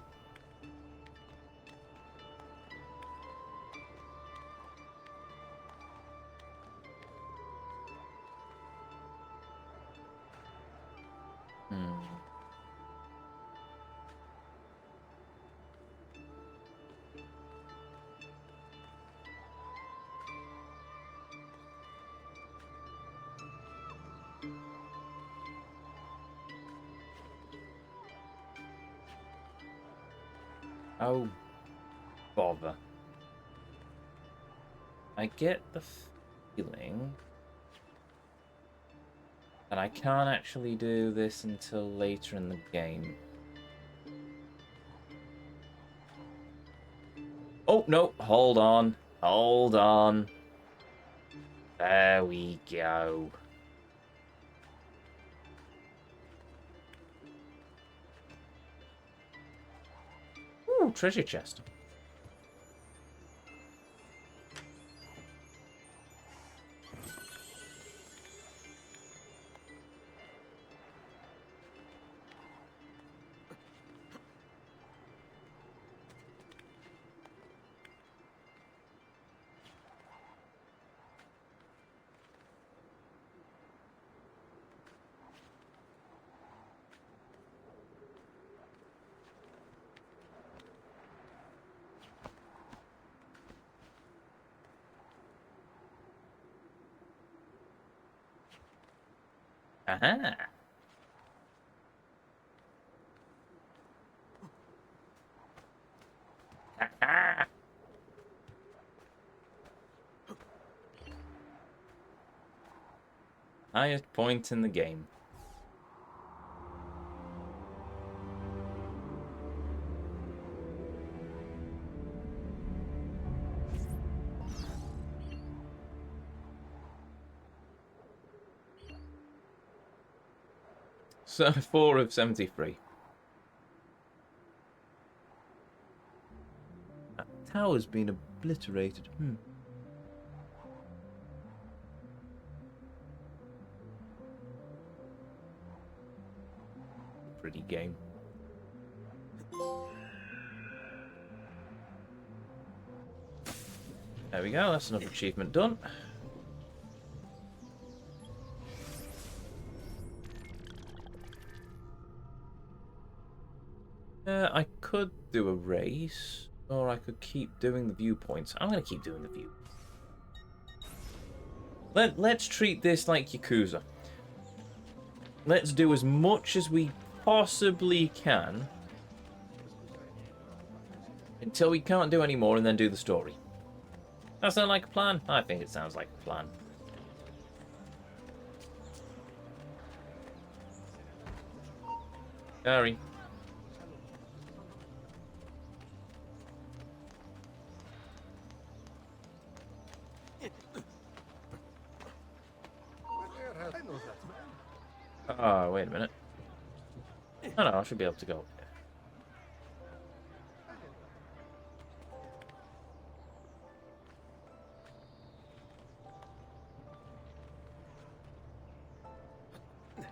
Oh, bother. I get the feeling that I can't actually do this until later in the game. Oh, no, hold on. Hold on. There we go. Ooh, treasure chest. Aha. Aha. Highest point in the game. So 4 of 73. That tower's been obliterated. Pretty game. There we go, that's another achievement done. I could do a race, or I could keep doing the viewpoints. I'm going to keep doing the view. Let's treat this like Yakuza. Let's do as much as we possibly can until we can't do any more and then do the story. That sound like a plan? I think it sounds like a plan. Sorry. Oh, wait a minute. Oh no, I should be able to go up here.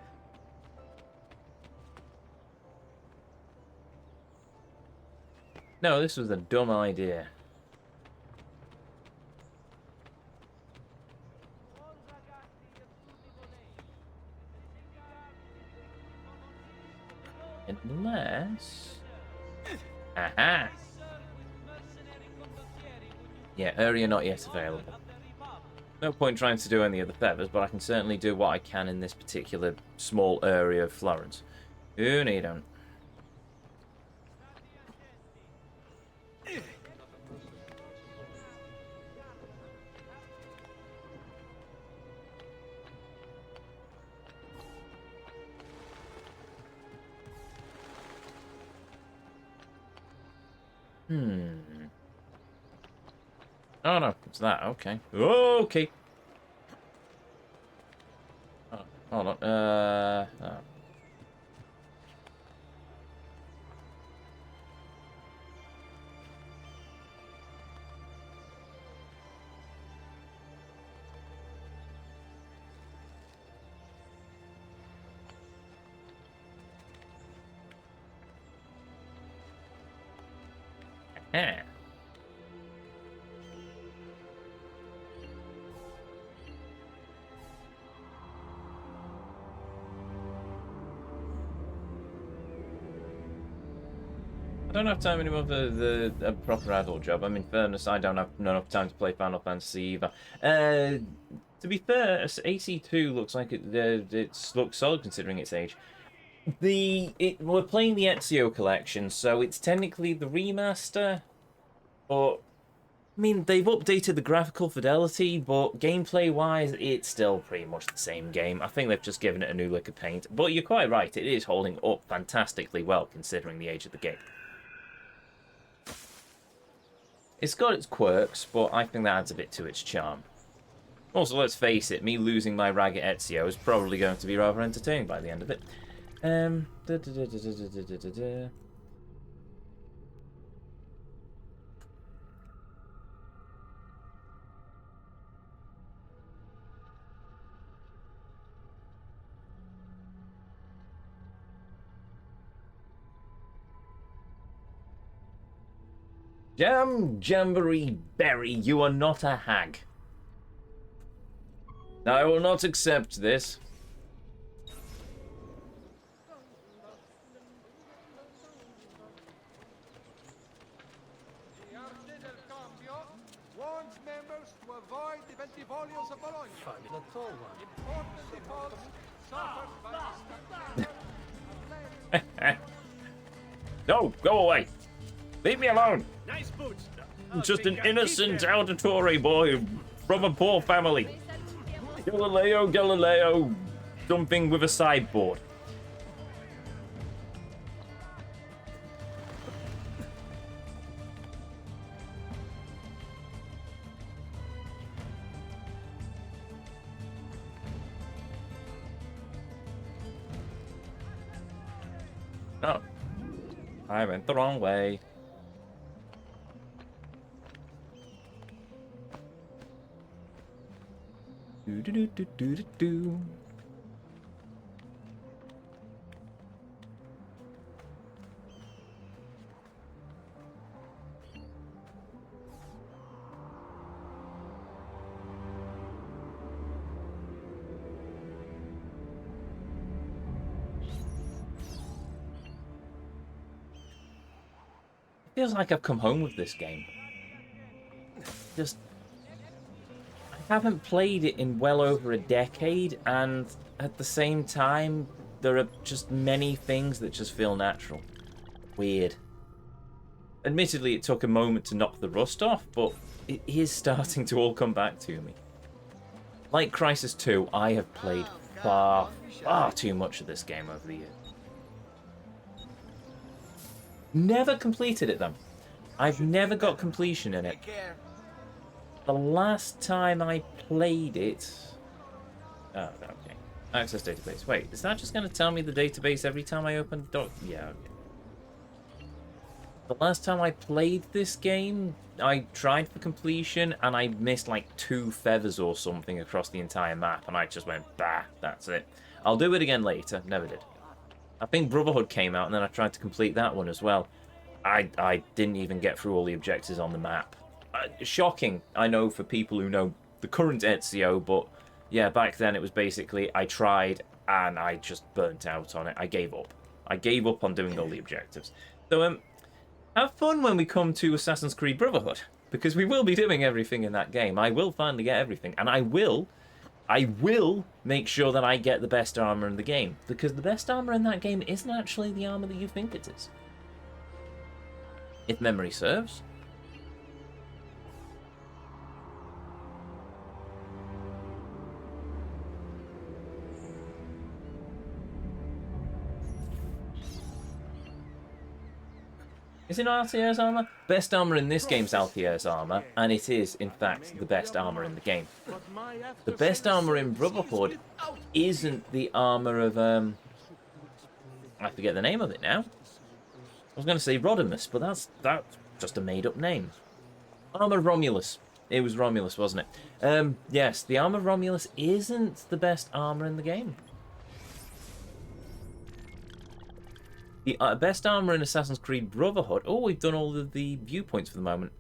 No, this was a dumb idea. Unless... Aha! Yeah, area not yet available. No point trying to do any of the feathers, but I can certainly do what I can in this particular small area of Florence. Who need them? Oh no, it's that. Okay. Okay. Oh, hold on. Oh. Eh. I don't have time anymore for a proper adult job. I mean, in fairness, I don't have enough time to play Final Fantasy either. To be fair, AC2 looks like it looks solid considering its age. We're playing the Ezio collection, so it's technically the remaster. But I mean, they've updated the graphical fidelity, but gameplay-wise, it's still pretty much the same game. I think they've just given it a new lick of paint. But you're quite right; it is holding up fantastically well considering the age of the game. It's got its quirks, but I think that adds a bit to its charm. Also, let's face it, me losing my ragged Ezio is probably going to be rather entertaining by the end of it. Jamboree Berry, you are not a hag. I will not accept this. Warns members to avoid the Ventivolios of Bologna. The tall one. Important defaults suffered by No, go away. Leave me alone. Nice boots. I'm just an innocent Auditore boy from a poor family. Galileo, something with a sideboard. Oh, I went the wrong way. Do. Feels like I've come home with this game. Just I haven't played it in well over a decade, and at the same time, there are just many things that just feel natural. Weird. Admittedly, it took a moment to knock the rust off, but it is starting to all come back to me. Like Crisis 2, I have played far too much of this game over the years. Never completed it, though. I've never got completion in it. The last time I played it... Oh, okay. Access database. Wait, is that just going to tell me the database every time I open the doc? Yeah, okay. The last time I played this game, I tried for completion, and I missed like 2 feathers or something across the entire map, and I just went, bah, that's it. I'll do it again later. Never did. I think Brotherhood came out, and then I tried to complete that one as well. I didn't even get through all the objectives on the map. Shocking, I know, for people who know the current Ezio, but yeah, back then it was basically I tried and I just burnt out on it. I gave up. I gave up on doing all the objectives. So, have fun when we come to Assassin's Creed Brotherhood, because we will be doing everything in that game. I will finally get everything, and I will make sure that I get the best armor in the game, because the best armor in that game isn't actually the armor that you think it is. If memory serves. Is it not Altier's armor? Best armor in this game is Altier's armor, and it is, in fact, the best armor in the game. The best armor in Brotherhood isn't the armor of, I forget the name of it now. I was going to say Rodimus, but that's just a made-up name. Armor of Romulus. It was Romulus, wasn't it? Yes, the armor of Romulus isn't the best armor in the game. The best armor in Assassin's Creed Brotherhood... Oh, we've done all of the viewpoints for the moment.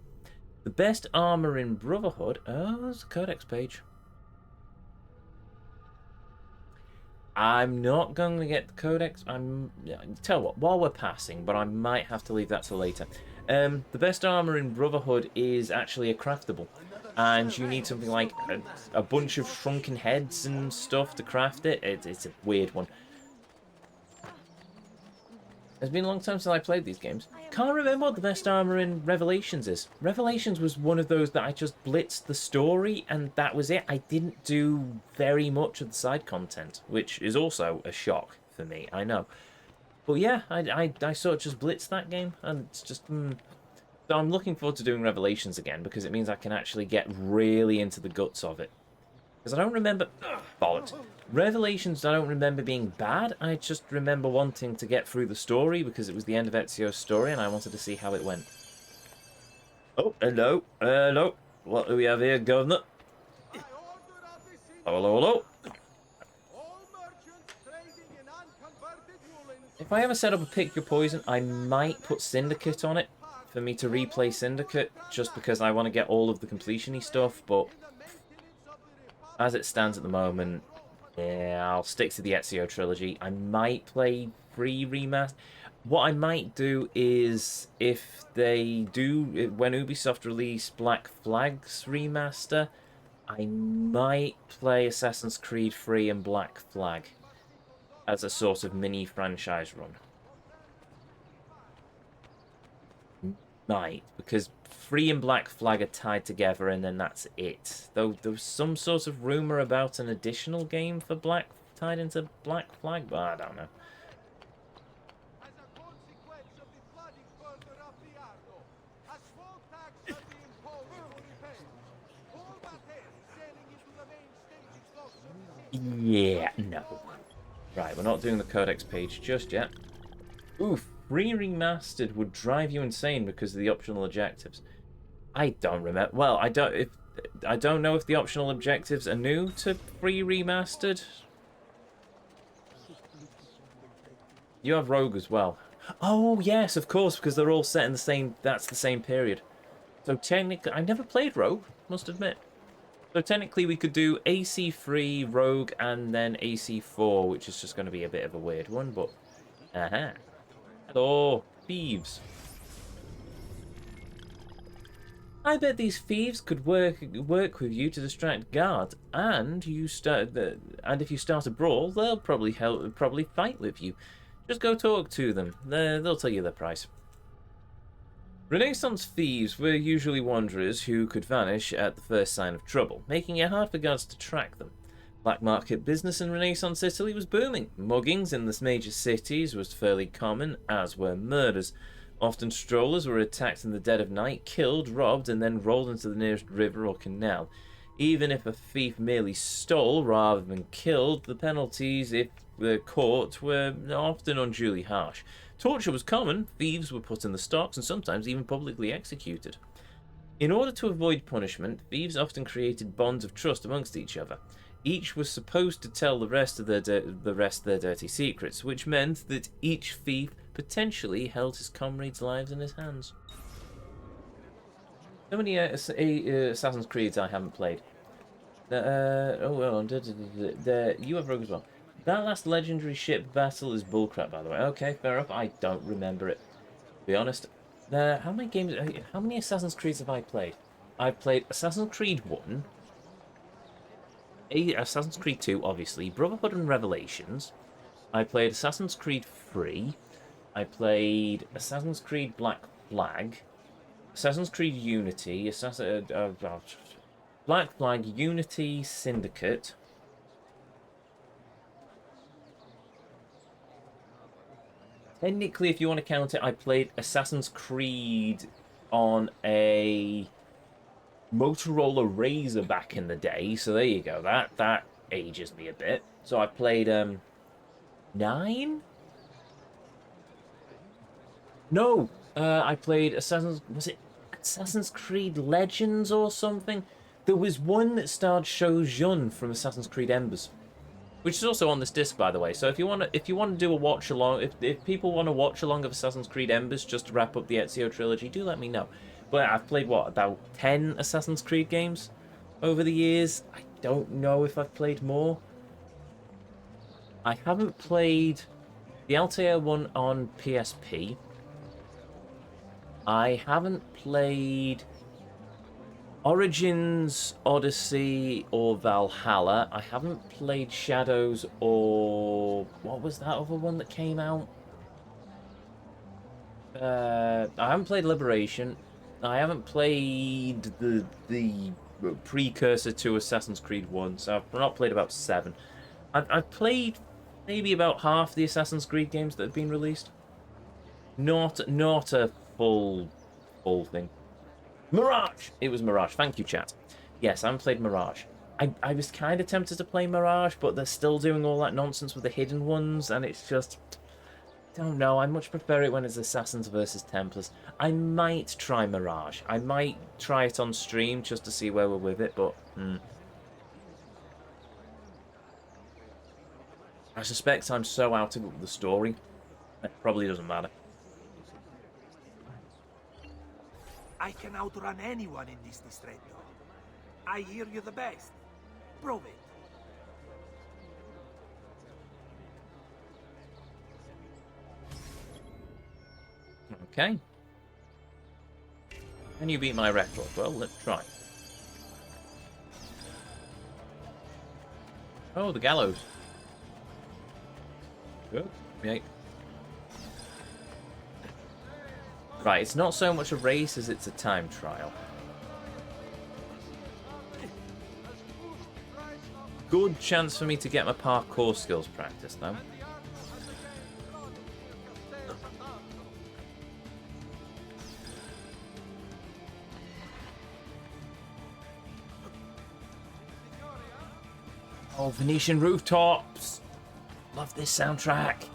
The best armor in Brotherhood... Oh, there's a codex page. I'm not going to get the codex. Tell what, while we're passing, but I might have to leave that till later. The best armor in Brotherhood is actually a craftable. And you need something like a bunch of shrunken heads and stuff to craft it. It's a weird one. It's been a long time since I played these games. Can't remember what the best armor in Revelations is. Revelations was one of those that I just blitzed the story, and that was it. I didn't do very much of the side content, which is also a shock for me, I know. But yeah, I sort of just blitzed that game, and it's just... So I'm looking forward to doing Revelations again, because it means I can actually get really into the guts of it. Because I don't remember... Bollocks. Revelations, I don't remember being bad. I just remember wanting to get through the story because it was the end of Ezio's story and I wanted to see how it went. Oh, hello. Hello. What do we have here, Governor? Hello, hello. If I ever set up a Pick Your Poison, I might put Syndicate on it for me to replay Syndicate just because I want to get all of the completion-y stuff, but as it stands at the moment... Yeah, I'll stick to the Ezio trilogy. I might play 3 Remastered. What I might do is, if they do, when Ubisoft release Black Flag's remaster, I might play Assassin's Creed 3 and Black Flag as a sort of mini franchise run. Might, because 3 and Black Flag are tied together and then that's it. Though there was some sort of rumour about an additional game for Black tied into Black Flag, but I don't know. Yeah, no. Right, we're not doing the codex page just yet. Oof. 3 Remastered would drive you insane because of the optional objectives. I don't remember. Well, I don't know if the optional objectives are new to 3 Remastered. You have Rogue as well. Oh yes, of course, because they're all set in the same. That's the same period. So technically, I never played Rogue. Must admit. So technically, we could do AC3, Rogue, and then AC4, which is just going to be a bit of a weird one, but Hello, thieves. I bet these thieves could work with you to distract guards, and if you start a brawl, they'll probably fight with you. Just go talk to them. They'll tell you the price. Renaissance thieves were usually wanderers who could vanish at the first sign of trouble, making it hard for guards to track them. Black market business in Renaissance Italy was booming. Muggings in the major cities was fairly common, as were murders. Often strollers were attacked in the dead of night, killed, robbed, and then rolled into the nearest river or canal. Even if a thief merely stole rather than killed, the penalties, if caught, were often unduly harsh. Torture was common, thieves were put in the stocks, and sometimes even publicly executed. In order to avoid punishment, thieves often created bonds of trust amongst each other. Each was supposed to tell the rest their dirty secrets, which meant that each thief potentially held his comrades' lives in his hands. So many Assassin's Creeds I haven't played. You have Rogue as well. That last legendary ship battle is bullcrap, by the way. Okay, fair enough. I don't remember it, to be honest. How many games? How many Assassin's Creeds have I played? I've played Assassin's Creed 1, Assassin's Creed 2, obviously, Brotherhood and Revelations. I played Assassin's Creed 3. I played Assassin's Creed Black Flag, Assassin's Creed Unity, Black Flag, Unity, Syndicate. Technically, if you want to count it, I played Assassin's Creed on a Motorola Razr back in the day, so there you go. That ages me a bit. So I played 9? No, I played Assassin's Creed Legends or something? There was one that starred Shou Jun from Assassin's Creed Embers, which is also on this disc, by the way. So if you want to do a watch along, if people want to watch along of Assassin's Creed Embers just to wrap up the Ezio trilogy, do let me know. But I've played what, about 10 Assassin's Creed games over the years. I don't know if I've played more. I haven't played the Altair one on PSP. I haven't played Origins, Odyssey, or Valhalla. I haven't played Shadows or... what was that other one that came out? I haven't played Liberation. I haven't played the precursor to Assassin's Creed 1, so I've not played about 7. I've played maybe about half the Assassin's Creed games that have been released. Not a full thing. Mirage! It was Mirage. Thank you, chat. Yes, I haven't played Mirage. I was kind of tempted to play Mirage, but they're still doing all that nonsense with the hidden ones, and it's just... don't know. I much prefer it when it's Assassins versus Templars. I might try Mirage. I might try it on stream just to see where we're with it, but... I suspect I'm so out of the story, it probably doesn't matter. I can outrun anyone in this distretto. I hear you the best. Prove it. Okay. Can you beat my record? Well, let's try. Oh, the gallows. Good. Right. Right, it's not so much a race as it's a time trial. Good chance for me to get my parkour skills practiced, though. Oh, Venetian rooftops! Love this soundtrack.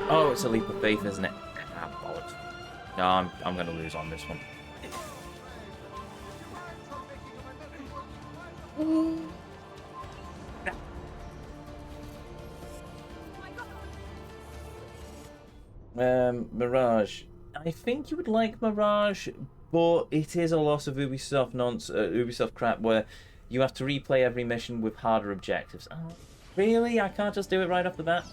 Oh, it's a leap of faith, isn't it? Ah, bollocks. No, I'm going to lose on this one. Mirage. I think you would like Mirage, but it is a lot of Ubisoft Ubisoft crap where you have to replay every mission with harder objectives. Oh, really? I can't just do it right off the bat?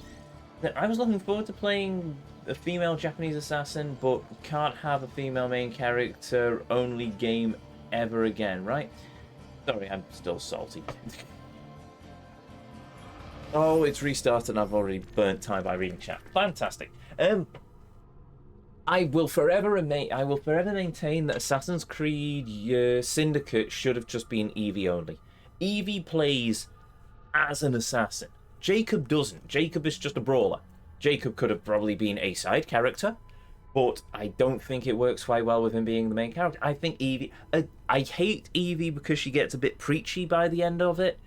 I was looking forward to playing a female Japanese assassin, but can't have a female main character only game ever again, right? Sorry, I'm still salty. Oh, it's restarted and I've already burnt time by reading chat. Fantastic. I will forever maintain that Assassin's Creed Syndicate should have just been Evie only. Evie plays as an assassin. Jacob doesn't. Jacob is just a brawler. Jacob could have probably been a side character, but I don't think it works quite well with him being the main character. I think Evie... I hate Evie because she gets a bit preachy by the end of it.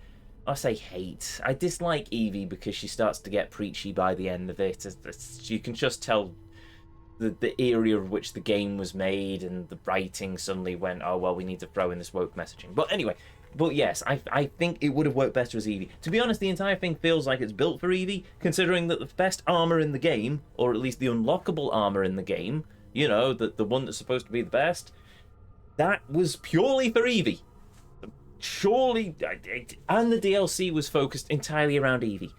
I say hate. I dislike Evie because she starts to get preachy by the end of it. You can just tell the area of which the game was made, and the writing suddenly went, oh, well, we need to throw in this woke messaging. But anyway, but yes, I think it would have worked better as Evie. To be honest, the entire thing feels like it's built for Evie, considering that the best armor in the game, or at least the unlockable armor in the game, you know, the one that's supposed to be the best, that was purely for Evie. Surely, and the DLC was focused entirely around Evie.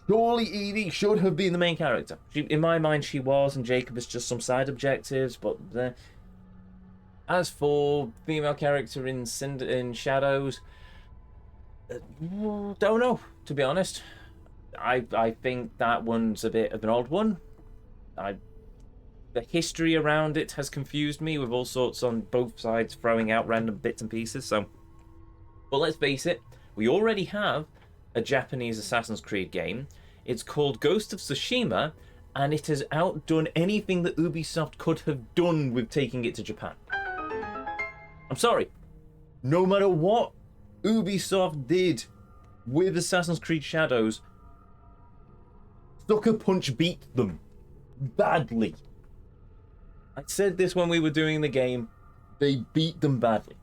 Surely Evie should have been the main character. In my mind, she was, and Jacob is just some side objectives. But as for female character in Shadows, don't know, to be honest. I think that one's a bit of an odd one. The history around it has confused me, with all sorts on both sides throwing out random bits and pieces. So, but let's face it, we already have a Japanese Assassin's Creed game. It's called Ghost of Tsushima, and it has outdone anything that Ubisoft could have done with taking it to Japan. I'm sorry. No matter what Ubisoft did with Assassin's Creed Shadows, Sucker Punch beat them badly. I said this when we were doing the game. They beat them badly.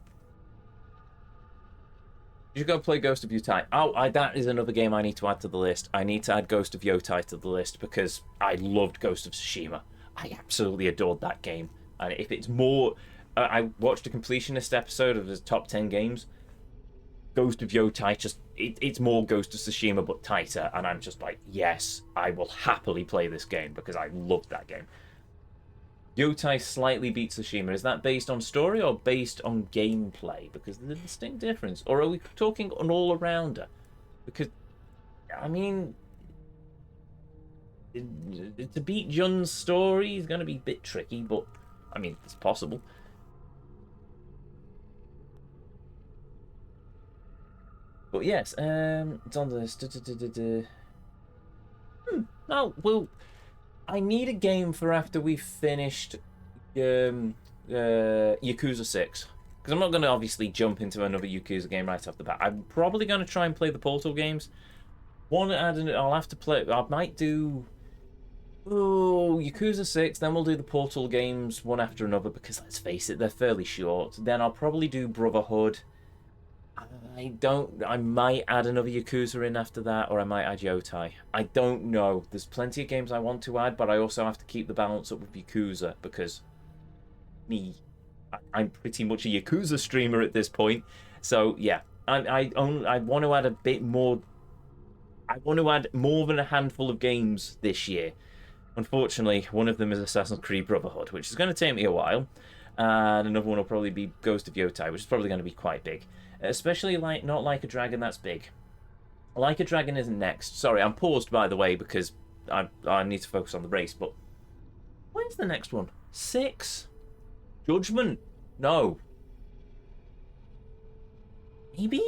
You should go play Ghost of Yotai. Oh, that is another game I need to add to the list. I need to add Ghost of Yotai to the list because I loved Ghost of Tsushima. I absolutely adored that game. And if it's more... I watched a completionist episode of the top 10 games. Ghost of Yotai, just... It's more Ghost of Tsushima, but tighter. And I'm just like, yes, I will happily play this game because I loved that game. Yotai slightly beats Tsushima. Is that based on story or based on gameplay? Because there's a distinct difference. Or are we talking an all-arounder? Because, I mean, to beat Jun's story is going to be a bit tricky, but, I mean, it's possible. But yes, it's on the list. Oh, well... I need a game for after we've finished Yakuza 6. Because I'm not going to obviously jump into another Yakuza game right off the bat. I'm probably going to try and play the Portal games. I'll have to play... I might do... Yakuza 6, then we'll do the Portal games one after another, because let's face it, they're fairly short. Then I'll probably do Brotherhood. I might add another Yakuza in after that, or I might add Yotai. I don't know. There's plenty of games I want to add, but I also have to keep the balance up with Yakuza, because I'm pretty much a Yakuza streamer at this point. So, yeah. I want to add a bit more... I want to add more than a handful of games this year. Unfortunately, one of them is Assassin's Creed Brotherhood, which is going to take me a while. And another one will probably be Ghost of Yotai, which is probably going to be quite big. Especially not Like a Dragon, that's big. Like a Dragon isn't next. Sorry, I'm paused, by the way, because I need to focus on the race, but... When's the next one? 6? Judgment? No. Maybe?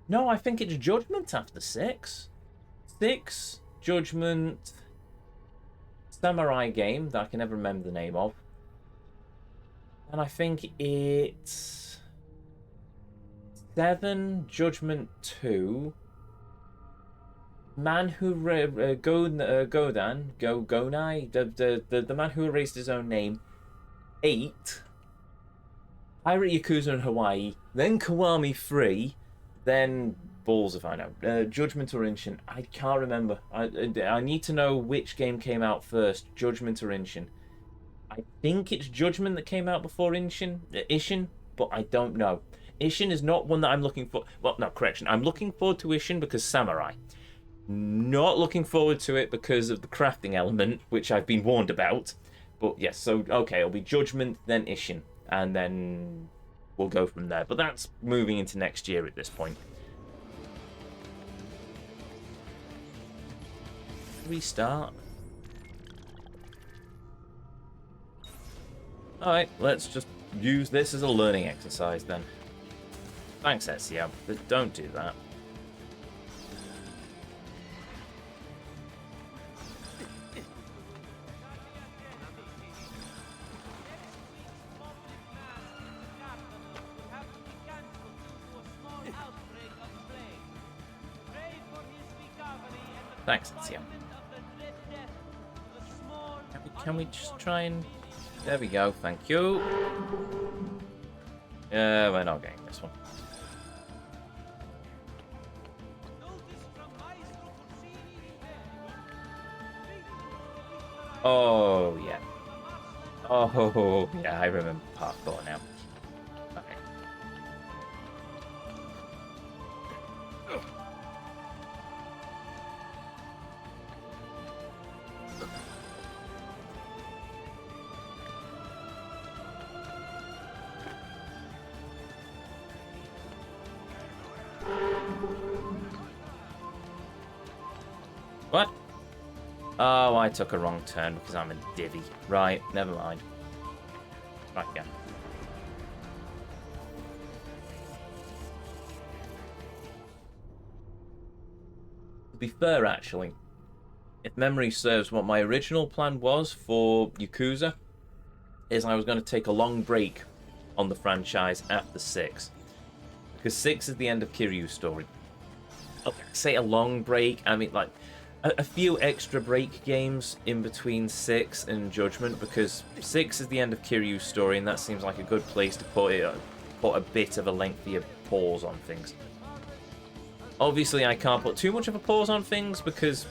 No, I think it's Judgment after 6. 6, Judgment, Samurai game that I can never remember the name of. And I think it's 7, Judgment 2, Man Who Gonai, the man who erased his own name, 8, Pirate Yakuza in Hawaii, then Kiwami 3, then balls if I know, Judgment or Inshin. I can't remember. I need to know which game came out first, Judgment or Inshin. I think it's Judgment that came out before Ishin, but I don't know. Ishin is not one that I'm looking for. Well, no, correction. I'm looking forward to Ishin because Samurai. Not looking forward to it because of the crafting element, which I've been warned about. But yes, so, okay, it'll be Judgment, then Ishin, and then we'll go from there. But that's moving into next year at this point. Restart. Alright, let's just use this as a learning exercise then. Thanks, Ezio, but don't do that. Thanks, Ezio. Can we just try and... There we go, thank you. We're not getting this one. Oh, yeah. Oh, yeah, I remember parkour now. Okay. What? Oh, I took a wrong turn because I'm a divvy. Right, never mind. Right, yeah. To be fair, actually, if memory serves, what my original plan was for Yakuza is I was going to take a long break on the franchise after 6. Because 6 is the end of Kiryu's story. Okay, say a long break, I mean, like, a few extra break games in between 6 and Judgment, because 6 is the end of Kiryu's story, and that seems like a good place to put a bit of a lengthier pause on things. Obviously, I can't put too much of a pause on things, because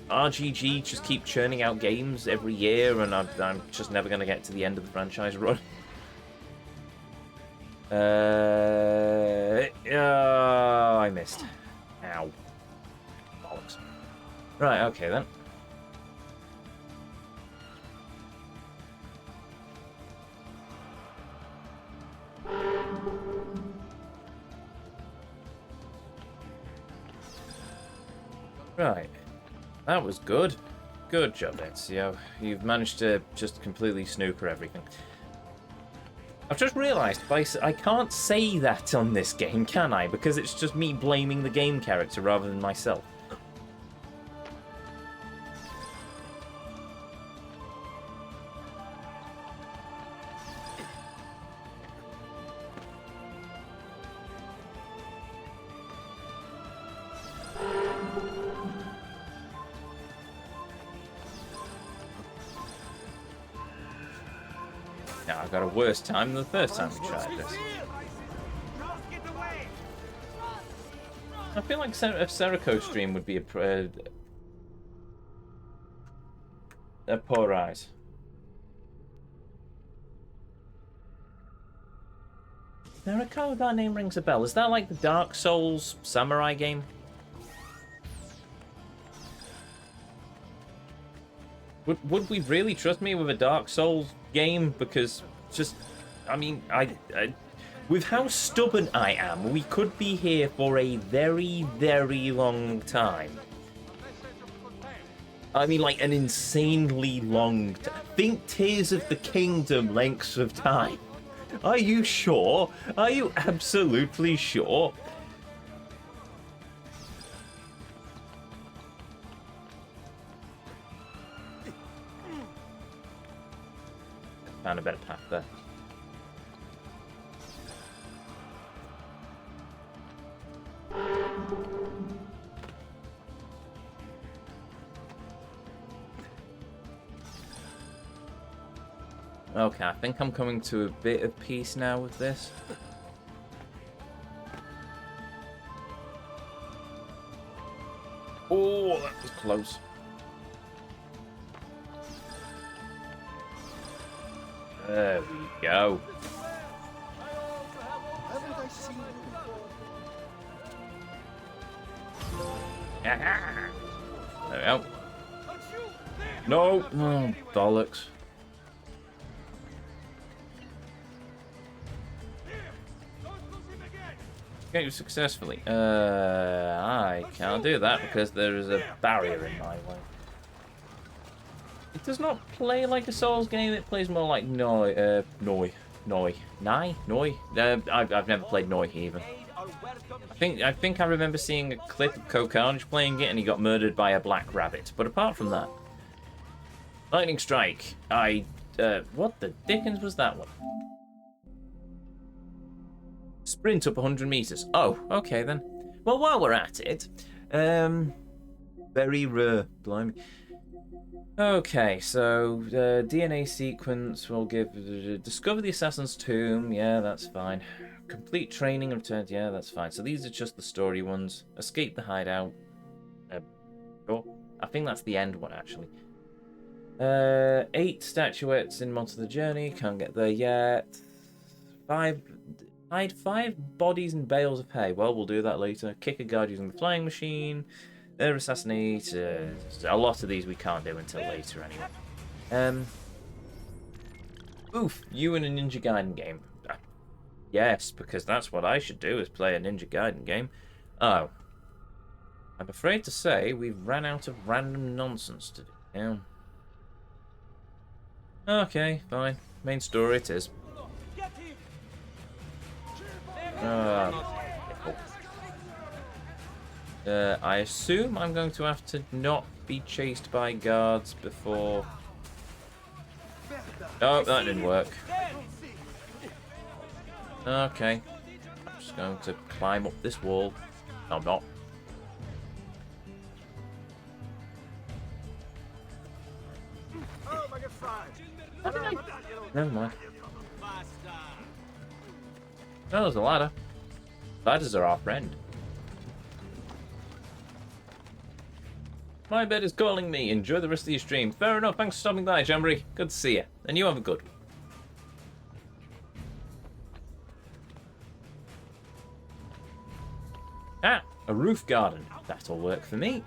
RGG just keep churning out games every year, and I'm just never going to get to the end of the franchise run. Oh, I missed. Ow. Bollocks. Right, okay then. Right. That was good. Good job, Ezio. You've managed to just completely snooker everything. I've just realised I can't say that on this game, can I? Because it's just me blaming the game character rather than myself. Now I've got a worse time than the first time we tried this. I feel like a Serico stream would be a poor eyes. Serico, that name rings a bell. Is that like the Dark Souls samurai game? Would we really trust me with a Dark Souls game? Because just, I mean, with how stubborn I am, we could be here for a very, very long time. I mean, like an insanely long time. Think Tears of the Kingdom lengths of time. Are you sure? Are you absolutely sure? Found a better path there. Okay, I think I'm coming to a bit of peace now with this. Oh, that was close. There we go. There we go. No! Oh, bollocks. Okay, successfully. I can't do that because there is a barrier in my way. It does not play like a Souls game, it plays more like Noi. I've never played Noi even. I think I remember seeing a clip of Kokarnage playing it and he got murdered by a black rabbit. But apart from that, Lightning Strike, what the dickens was that one? Sprint up 100 meters. Oh, okay then. Well, while we're at it, Very rare, blimey. Okay, so the DNA sequence will give discover the assassin's tomb. Yeah, that's fine. Complete training and returned. Yeah, that's fine. So these are just the story ones. Escape the hideout. Sure. I think that's the end one actually. 8 statuettes in Monster the Journey. Can't get there yet. 5 bodies and bales of hay. Well, we'll do that later. Kick a guard using the flying machine. Assassinate. A lot of these we can't do until later anyway. Oof, you in a Ninja Gaiden game. Yes, because that's what I should do, is play a Ninja Gaiden game. Oh. I'm afraid to say we've ran out of random nonsense to do now. Okay, fine. Main story it is. I assume I'm going to have to not be chased by guards before... Oh, that didn't work. Okay. I'm just going to climb up this wall. No, I'm not. Never mind. Oh, there's a ladder. Ladders are our friend. My bed is calling me. Enjoy the rest of your stream. Fair enough. Thanks for stopping by, Jamboree. Good to see you. And you have a good one. Ah, a roof garden. That'll work for me.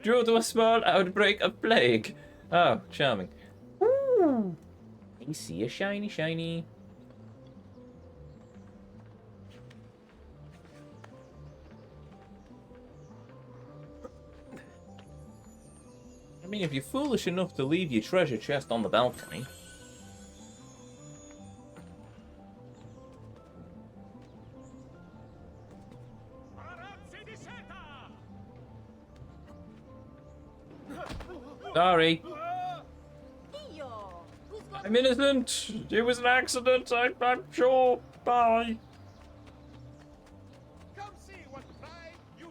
Due to a small outbreak of plague. Oh, charming. Ooh. I see a shiny, shiny. I mean, if you're foolish enough to leave your treasure chest on the balcony. Sorry. I'm innocent. It was an accident. I'm sure. Bye.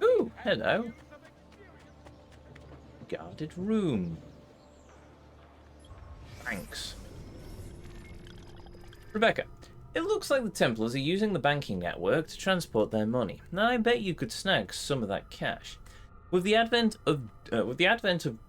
Ooh, hello. Guarded room. Thanks. Rebecca, it looks like the Templars are using the banking network to transport their money. Now, I bet you could snag some of that cash. With the advent of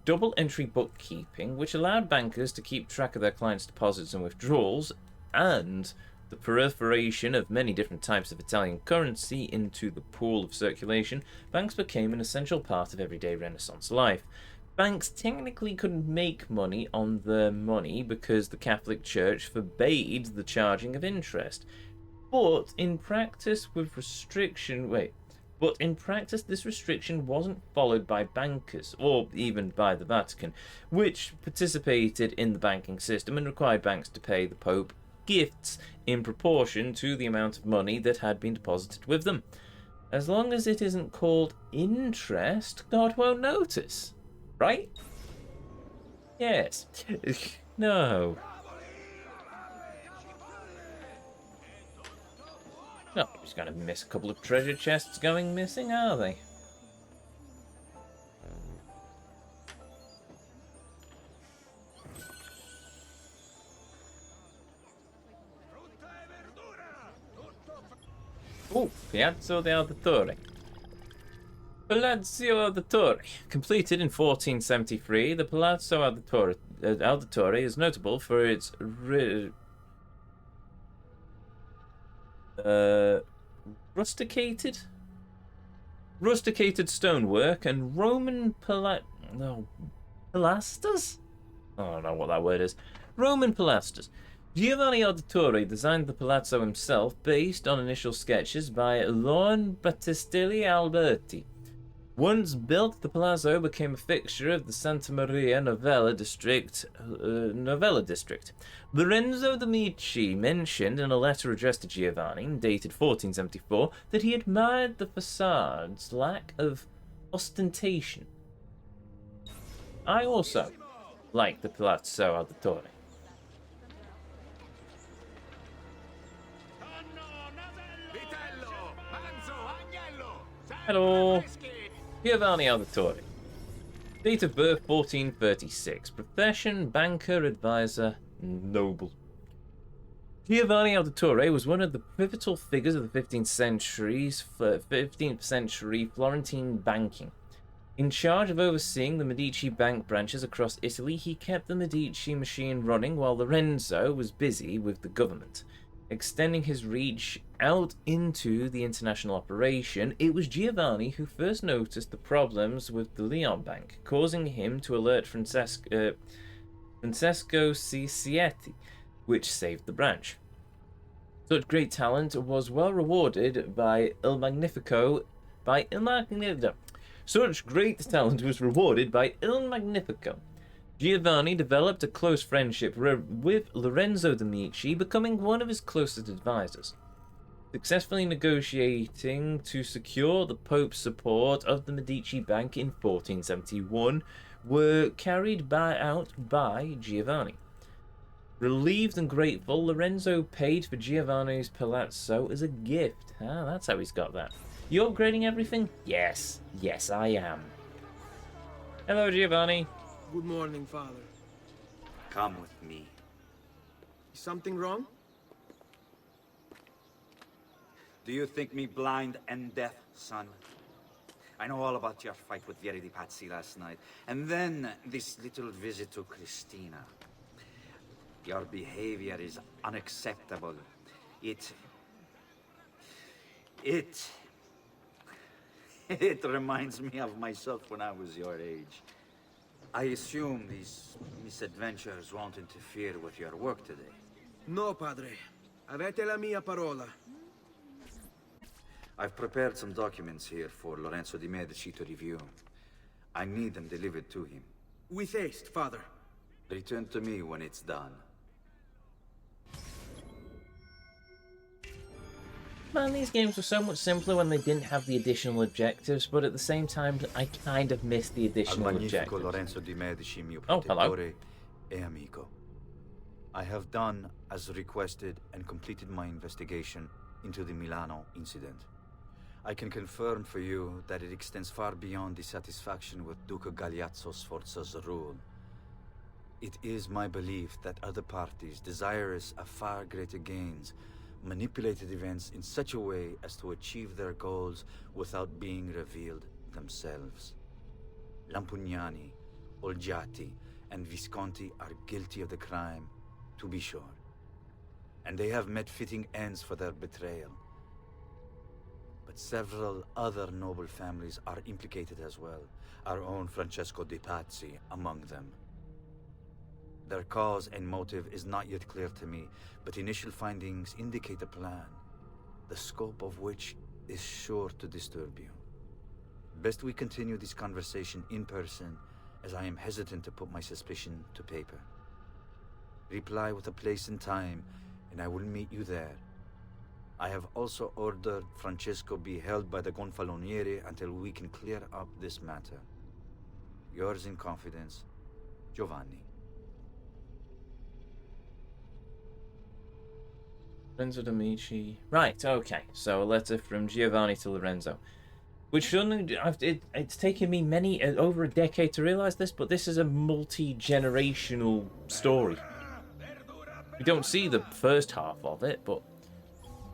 double entry bookkeeping, which allowed bankers to keep track of their clients' deposits and withdrawals, and the proliferation of many different types of Italian currency into the pool of circulation, banks became an essential part of everyday Renaissance life. Banks technically couldn't make money on their money because the Catholic Church forbade the charging of interest. But in practice, this restriction wasn't followed by bankers, or even by the Vatican, which participated in the banking system and required banks to pay the Pope gifts in proportion to the amount of money that had been deposited with them. As long as it isn't called interest, God won't notice. Right? Yes. No. Nobody's going to miss a couple of treasure chests going missing, are they? Oh, Palazzo de Auditore. Palazzo Auditore. Completed in 1473, the Palazzo Auditore is notable for its rusticated stonework and Roman pilasters? I don't know what that word is. Roman pilasters. Giovanni Auditore designed the palazzo himself, based on initial sketches by Lorne Battistelli Alberti. Once built, the palazzo became a fixture of the Santa Maria Novella district. Lorenzo de' Medici mentioned in a letter addressed to Giovanni, dated 1474, that he admired the facade's lack of ostentation. I also like the Palazzo Auditore. Hello. Giovanni Auditore. Date of birth 1436. Profession banker, advisor, noble. Giovanni Auditore was one of the pivotal figures of the 15th century Florentine banking. In charge of overseeing the Medici bank branches across Italy, he kept the Medici machine running while Lorenzo was busy with the government. Extending his reach out into the international operation, it was Giovanni who first noticed the problems with the Leon Bank, causing him to alert Francesco Cicietti, which saved the branch. Such great talent was well rewarded by Il Magnifico. Such great talent was rewarded by Il Magnifico. Giovanni developed a close friendship with Lorenzo de' Medici, becoming one of his closest advisors. Successfully negotiating to secure the Pope's support of the Medici Bank in 1471 were carried out by Giovanni. Relieved and grateful, Lorenzo paid for Giovanni's palazzo as a gift. Ah, that's how he's got that. You upgrading everything? Yes. Yes, I am. Hello, Giovanni. Good morning, Father. Come with me. Is something wrong? Do you think me blind and deaf, son? I know all about your fight with Vieri di Pazzi last night, and then this little visit to Cristina. Your behavior is unacceptable. It reminds me of myself when I was your age. I assume these misadventures won't interfere with your work today. No, Padre. Avete la mia parola. I've prepared some documents here for Lorenzo de' Medici to review. I need them delivered to him. With haste, Father. Return to me when it's done. Man, these games were so much simpler when they didn't have the additional objectives, but at the same time, I kind of missed the additional objectives. Lorenzo de' Medici, mio protettore e amico. I have done as requested and completed my investigation into the Milano incident. I can confirm for you that it extends far beyond dissatisfaction with Duca Galeazzo Sforza's rule. It is my belief that other parties, desirous of far greater gains, manipulated events in such a way as to achieve their goals without being revealed themselves. Lampugnani, Olgiati, and Visconti are guilty of the crime, to be sure. And they have met fitting ends for their betrayal. But several other noble families are implicated as well, our own Francesco de' Pazzi among them. Their cause and motive is not yet clear to me, but initial findings indicate a plan, the scope of which is sure to disturb you. Best we continue this conversation in person, as I am hesitant to put my suspicion to paper. Reply with a place and time, and I will meet you there. I have also ordered Francesco be held by the Gonfaloniere until we can clear up this matter. Yours in confidence, Giovanni. Lorenzo de' Medici. Right, okay. So a letter from Giovanni to Lorenzo. Which it's taken me over a decade to realize this, but this is a multi-generational story. We don't see the first half of it, but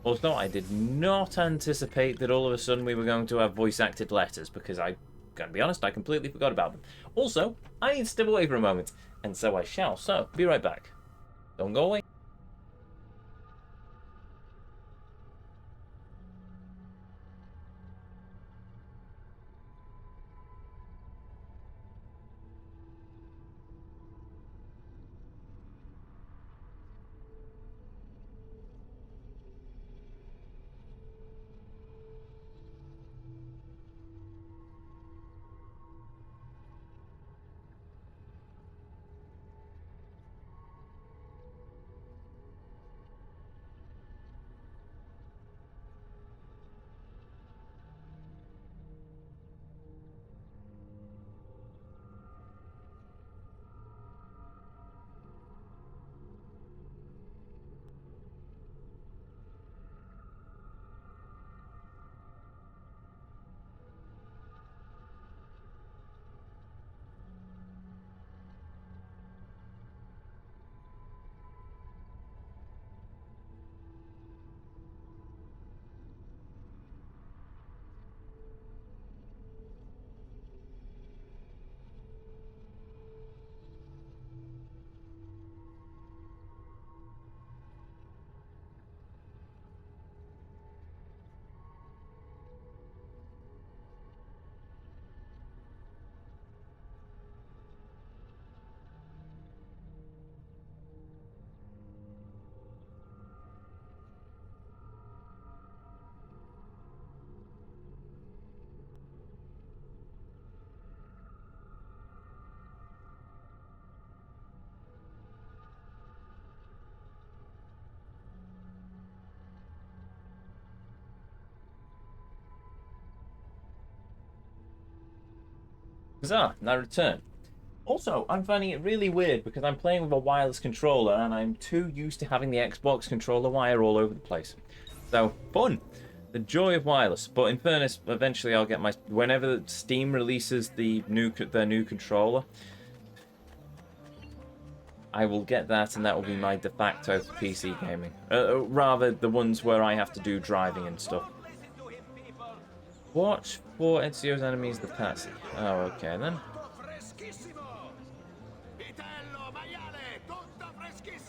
also I did not anticipate that all of a sudden we were going to have voice-acted letters, because I, gotta be honest, I completely forgot about them. Also, I need to step away for a moment, and so I shall. So, be right back. Don't go away. Huzzah, and I return. Also, I'm finding it really weird because I'm playing with a wireless controller and I'm too used to having the Xbox controller wire all over the place. So, fun! The joy of wireless. But in fairness, eventually I'll get my... Whenever Steam releases their new controller, I will get that and that will be my de facto for PC gaming. Rather, the ones where I have to do driving and stuff. Watch for Ezio's enemies, the patsy. Oh, okay then.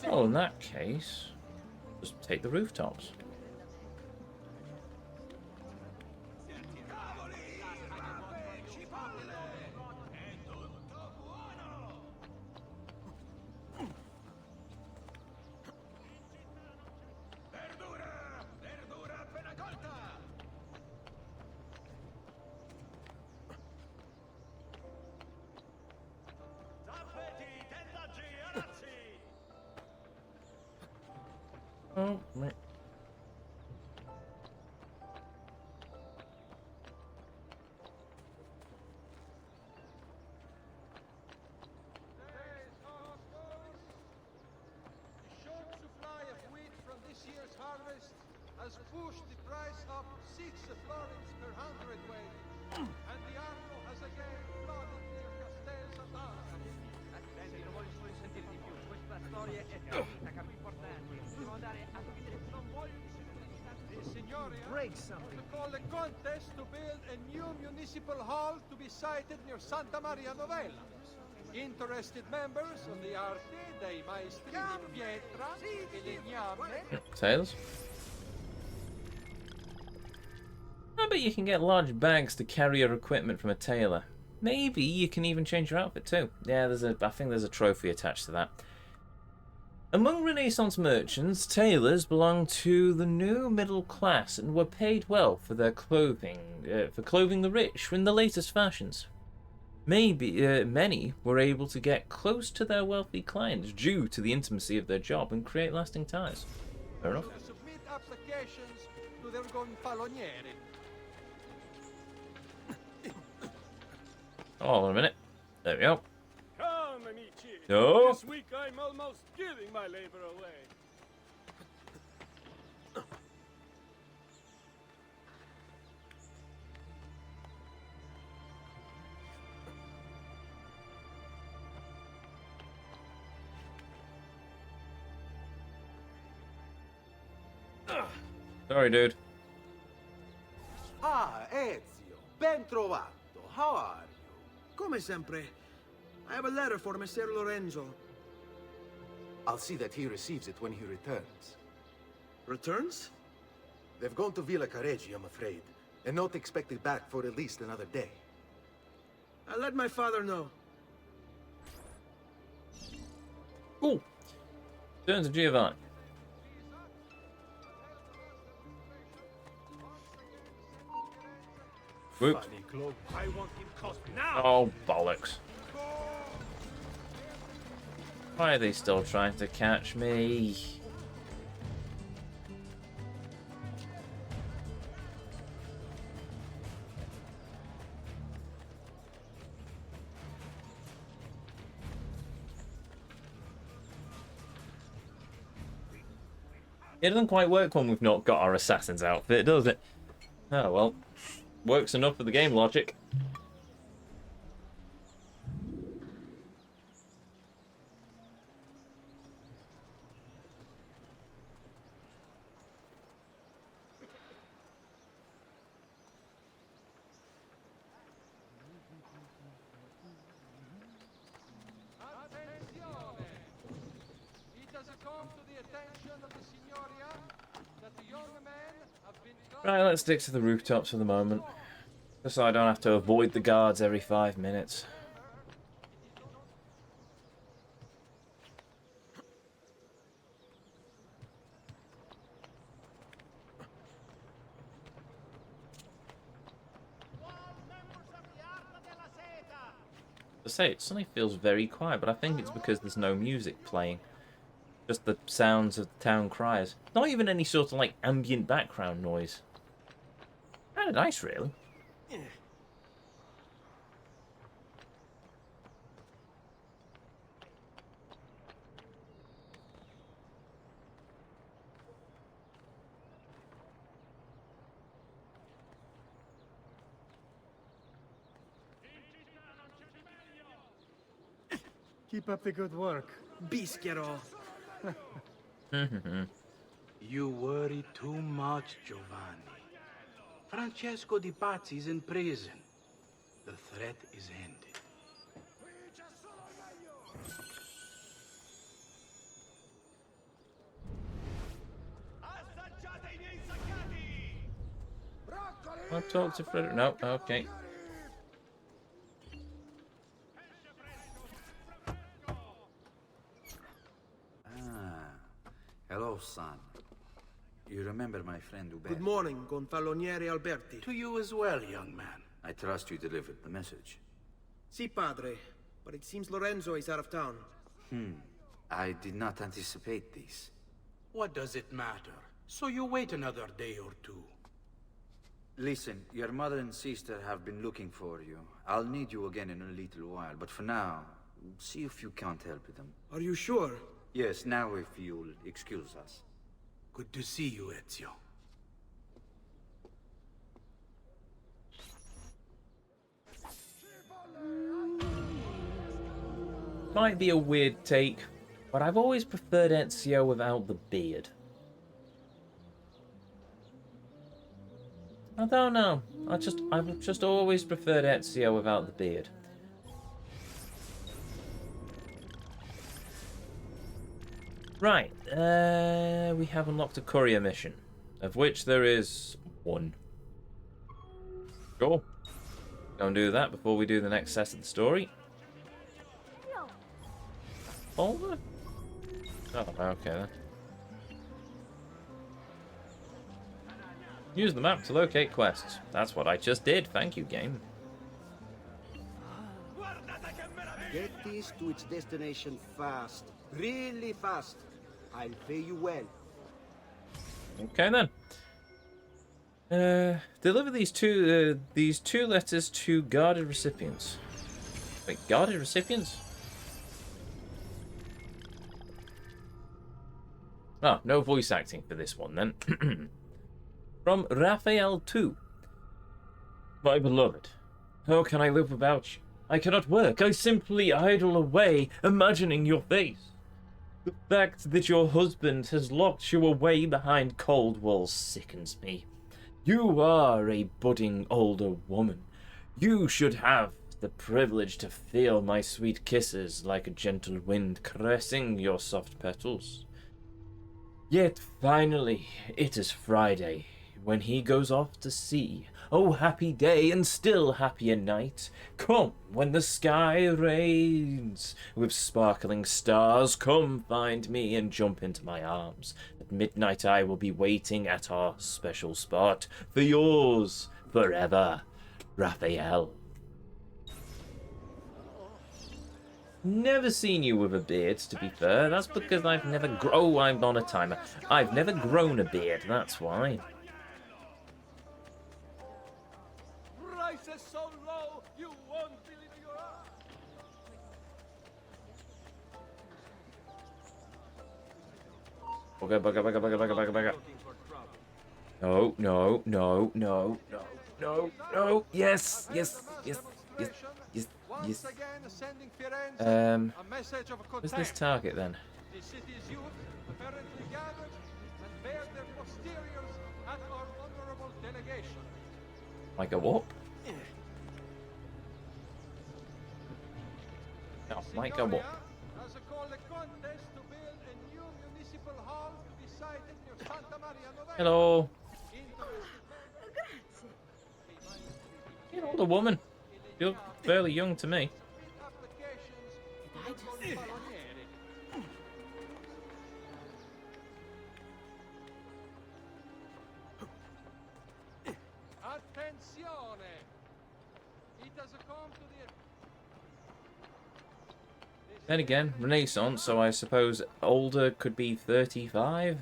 Well, in that case, just take the rooftops. Oh, right. Has pushed the price up 6 florins per hundredweight, and the armo has again flooded their castells at Arno. Accidenti, non voglio solo sentire di più. Questa storia è finita, capi importanti. Devo andare a chiudere. Non voglio The Signoria to call a contest to build a new municipal hall to be sited near Santa Maria Novella. Interested members of the arte dei maestri di pietra e legname. Sales? I bet you can get large bags to carry your equipment from a tailor. Maybe you can even change your outfit too. Yeah, I think there's a trophy attached to that. Among Renaissance merchants, tailors belonged to the new middle class and were paid well for their clothing, for clothing the rich in the latest fashions. Maybe many were able to get close to their wealthy clients due to the intimacy of their job and create lasting ties. Fair enough. Submit applications to their gonfaloniere. Oh, hold on a minute. There we go. Come, amici. No. This week I'm almost giving my labor away. Sorry, dude. Ah, Ezio, ben trovato. How are you? Come sempre. I have a letter for Messer Lorenzo. I'll see that he receives it when he returns. Returns? They've gone to Villa Careggi, I'm afraid, and not expected back for at least another day. I'll let my father know. Cool. Turn to Giovanni. Whoop. I want him caught now. Oh, bollocks. Why are they still trying to catch me? It doesn't quite work when we've not got our assassin's outfit, does it? Oh well. Works enough for the game logic. Right, let's stick to the rooftops for the moment. Just so I don't have to avoid the guards every 5 minutes. To say, it suddenly feels very quiet, but I think it's because there's no music playing. Just the sounds of the town criers. Not even any sort of like ambient background noise. Kind of nice, really. Keep up the good work. Bischero. You worry too much, Giovanni. Francesco Di Pazzi's in prison. The threat is ended. I'll talk to Frederick. No, okay. Hello, son. You remember my friend Uber? Good morning, Gonfaloniere Alberti. To you as well, young man. I trust you delivered the message. Si, padre. But it seems Lorenzo is out of town. I did not anticipate this. What does it matter? So you wait another day or two. Listen, your mother and sister have been looking for you. I'll need you again in a little while, but for now, see if you can't help them. Are you sure? Yes, now if you'll excuse us. Good to see you, Ezio. Might be a weird take, but I've always preferred Ezio without the beard. I don't know. I've just always preferred Ezio without the beard. Right, we have unlocked a courier mission, of which there is one. Sure. Go and do that before we do the next set of the story. Folder? Oh, okay then. Use the map to locate quests. That's what I just did. Thank you, game. Get this to its destination fast. Really fast. I'll pay you well. Okay then. Deliver these two letters to guarded recipients. Wait, guarded recipients? Ah, no voice acting for this one then. From Raphael 2. My beloved, how can I live without you? I cannot work. I simply idle away, imagining your face. The fact that your husband has locked you away behind cold walls sickens me. You are a budding older woman. You should have the privilege to feel my sweet kisses like a gentle wind caressing your soft petals. Yet finally, it is Friday, when he goes off to sea. Oh, happy day and still happier night. Come, when the sky rains with sparkling stars, come find me and jump into my arms. At midnight I will be waiting at our special spot for yours forever, Raphael. Never seen you with a beard, to be fair. That's because I've never Oh, I'm on a timer. I've never grown a beard, that's why. Prices so low, you won't believe your eyes. Okay, back up. No, no, no, no, no, no, no. Yes, yes, yes, yes, yes, yes. Where's this target then? The city's youth apparently gathered and bared their posteriors at our honorable delegation. I go up? No, might go up. Has called a contest to build a new municipal hall to be sited near Santa Maria Novella. Hello. You're an older woman. You're fairly young to me. Attenzione! It has come to the... Then again, Renaissance, so I suppose older could be 35?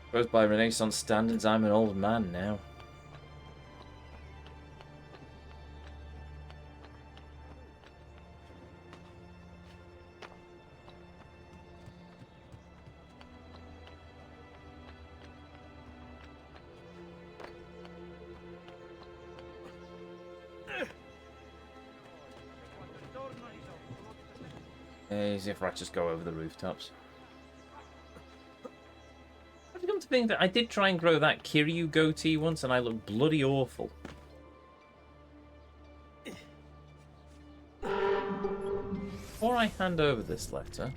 I suppose by Renaissance standards, I'm an old man now. As if I just go over the rooftops. I've come to think that I did try and grow that Kiryu goatee once, and I look bloody awful. Before I hand over this letter...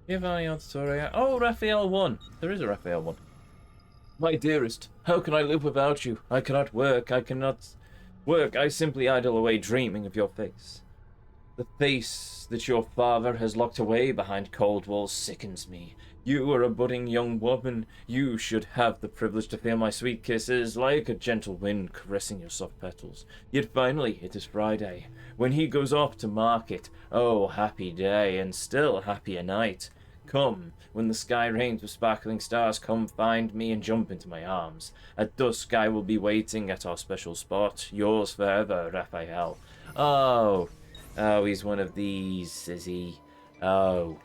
Giovanni Auditore. Oh, Raphael 1. There is a Raphael 1. My dearest, how can I live without you? I cannot work. I cannot work. I simply idle away dreaming of your face. The face that your father has locked away behind cold walls sickens me. You are a budding young woman. You should have the privilege to feel my sweet kisses like a gentle wind caressing your soft petals. Yet finally, it is Friday, when he goes off to market. Oh, happy day, and still happier night. Come, when the sky rains with sparkling stars, come find me and jump into my arms. At dusk I will be waiting at our special spot. Yours forever, Raphael. Oh, he's one of these, is he? Oh.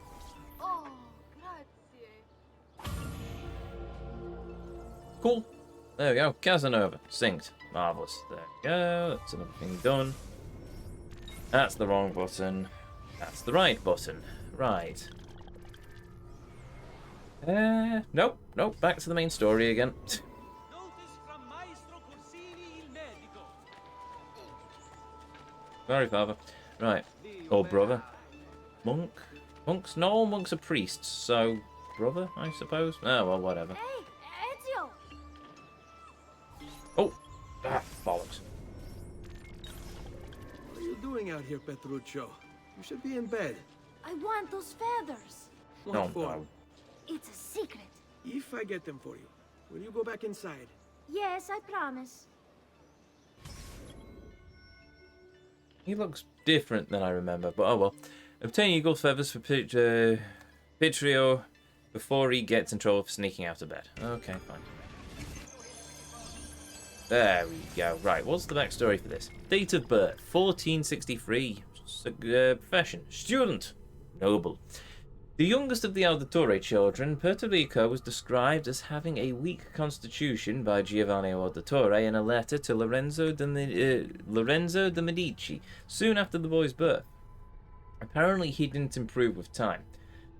Cool. There we go. Casanova. Synced. Marvellous. There we go. That's another thing done. That's the wrong button. That's the right button. Right. Nope. Nope. Back to the main story again. Sorry, father. Right. Or brother. Monk? Monks? No, all monks are priests, so... Brother, I suppose? Oh, well, whatever. Hey, Ezio! Oh! Ah, bollocks. What are you doing out here, Petruccio? You should be in bed. I want those feathers. What for? No. It's a secret. If I get them for you, will you go back inside? Yes, I promise. He looks different than I remember, but oh well. Obtain eagle feathers for Pitrio before he gets in trouble for sneaking out of bed. Okay, fine. There we go. Right, what's the backstory for this? Date of birth, 1463. Profession, student. Noble. The youngest of the Auditore children, Petruccio was described as having a weak constitution by Giovanni Auditore in a letter to Lorenzo de Medici soon after the boy's birth. Apparently he didn't improve with time.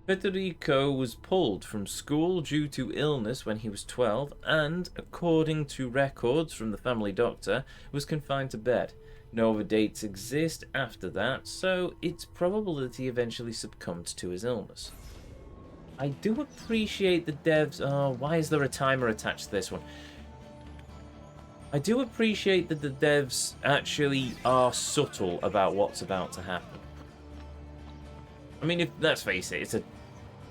Petruccio was pulled from school due to illness when he was 12 and, according to records from the family doctor, was confined to bed. No other dates exist after that, so it's probable that he eventually succumbed to his illness. I do appreciate the devs... Oh, why is there a timer attached to this one? I do appreciate that the devs actually are subtle about what's about to happen. I mean, let's face it, it's a...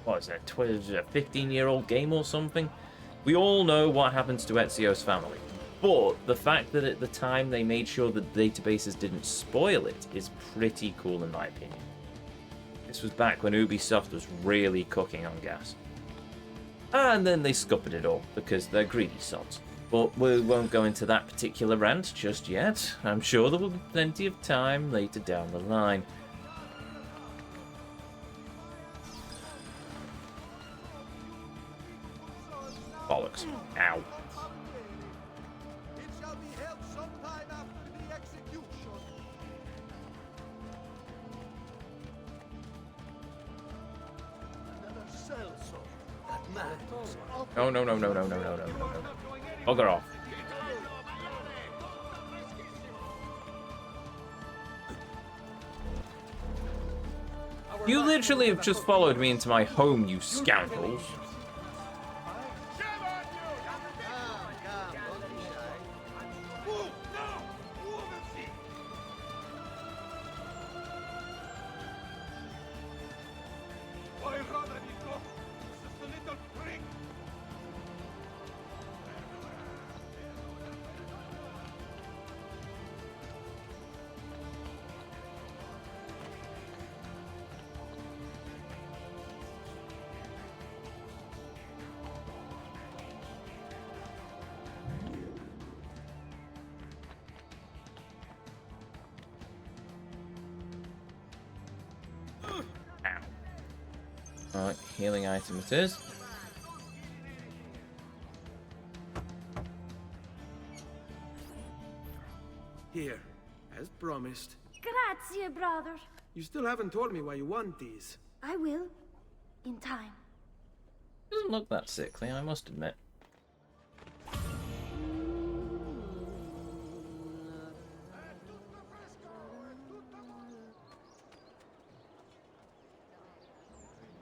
What is it? A 15-year-old game or something? We all know what happens to Ezio's family. But the fact that at the time they made sure that the databases didn't spoil it is pretty cool in my opinion. This was back when Ubisoft was really cooking on gas. And then they scuppered it all because they're greedy sods. But we won't go into that particular rant just yet. I'm sure there will be plenty of time later down the line. Bollocks. Ow. No, no, no, no, no, no, no, no, no, no. Bugger off. You literally have just followed me into my home, you scoundrels. Alright, healing item it is. Here, as promised. Grazie, brother. You still haven't told me why you want these. I will. In time. Doesn't look that sickly, I must admit.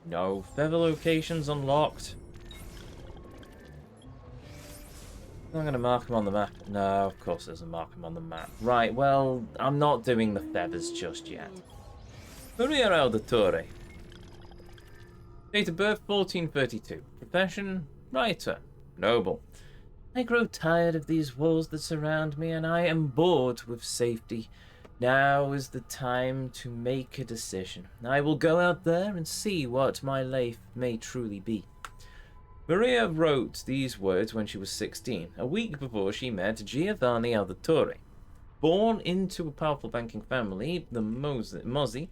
No feather locations unlocked. I'm going to mark them on the map. No, of course there's a mark them on the map. Right, well, I'm not doing the feathers just yet. Maria Auditore. Date of birth, 1432. Profession, writer. Noble. I grow tired of these walls that surround me, and I am bored with safety. Now is the time to make a decision. I will go out there and see what my life may truly be. Maria wrote these words when she was 16, a week before she met Giovanni Auditore. Born into a powerful banking family, the Mozzi,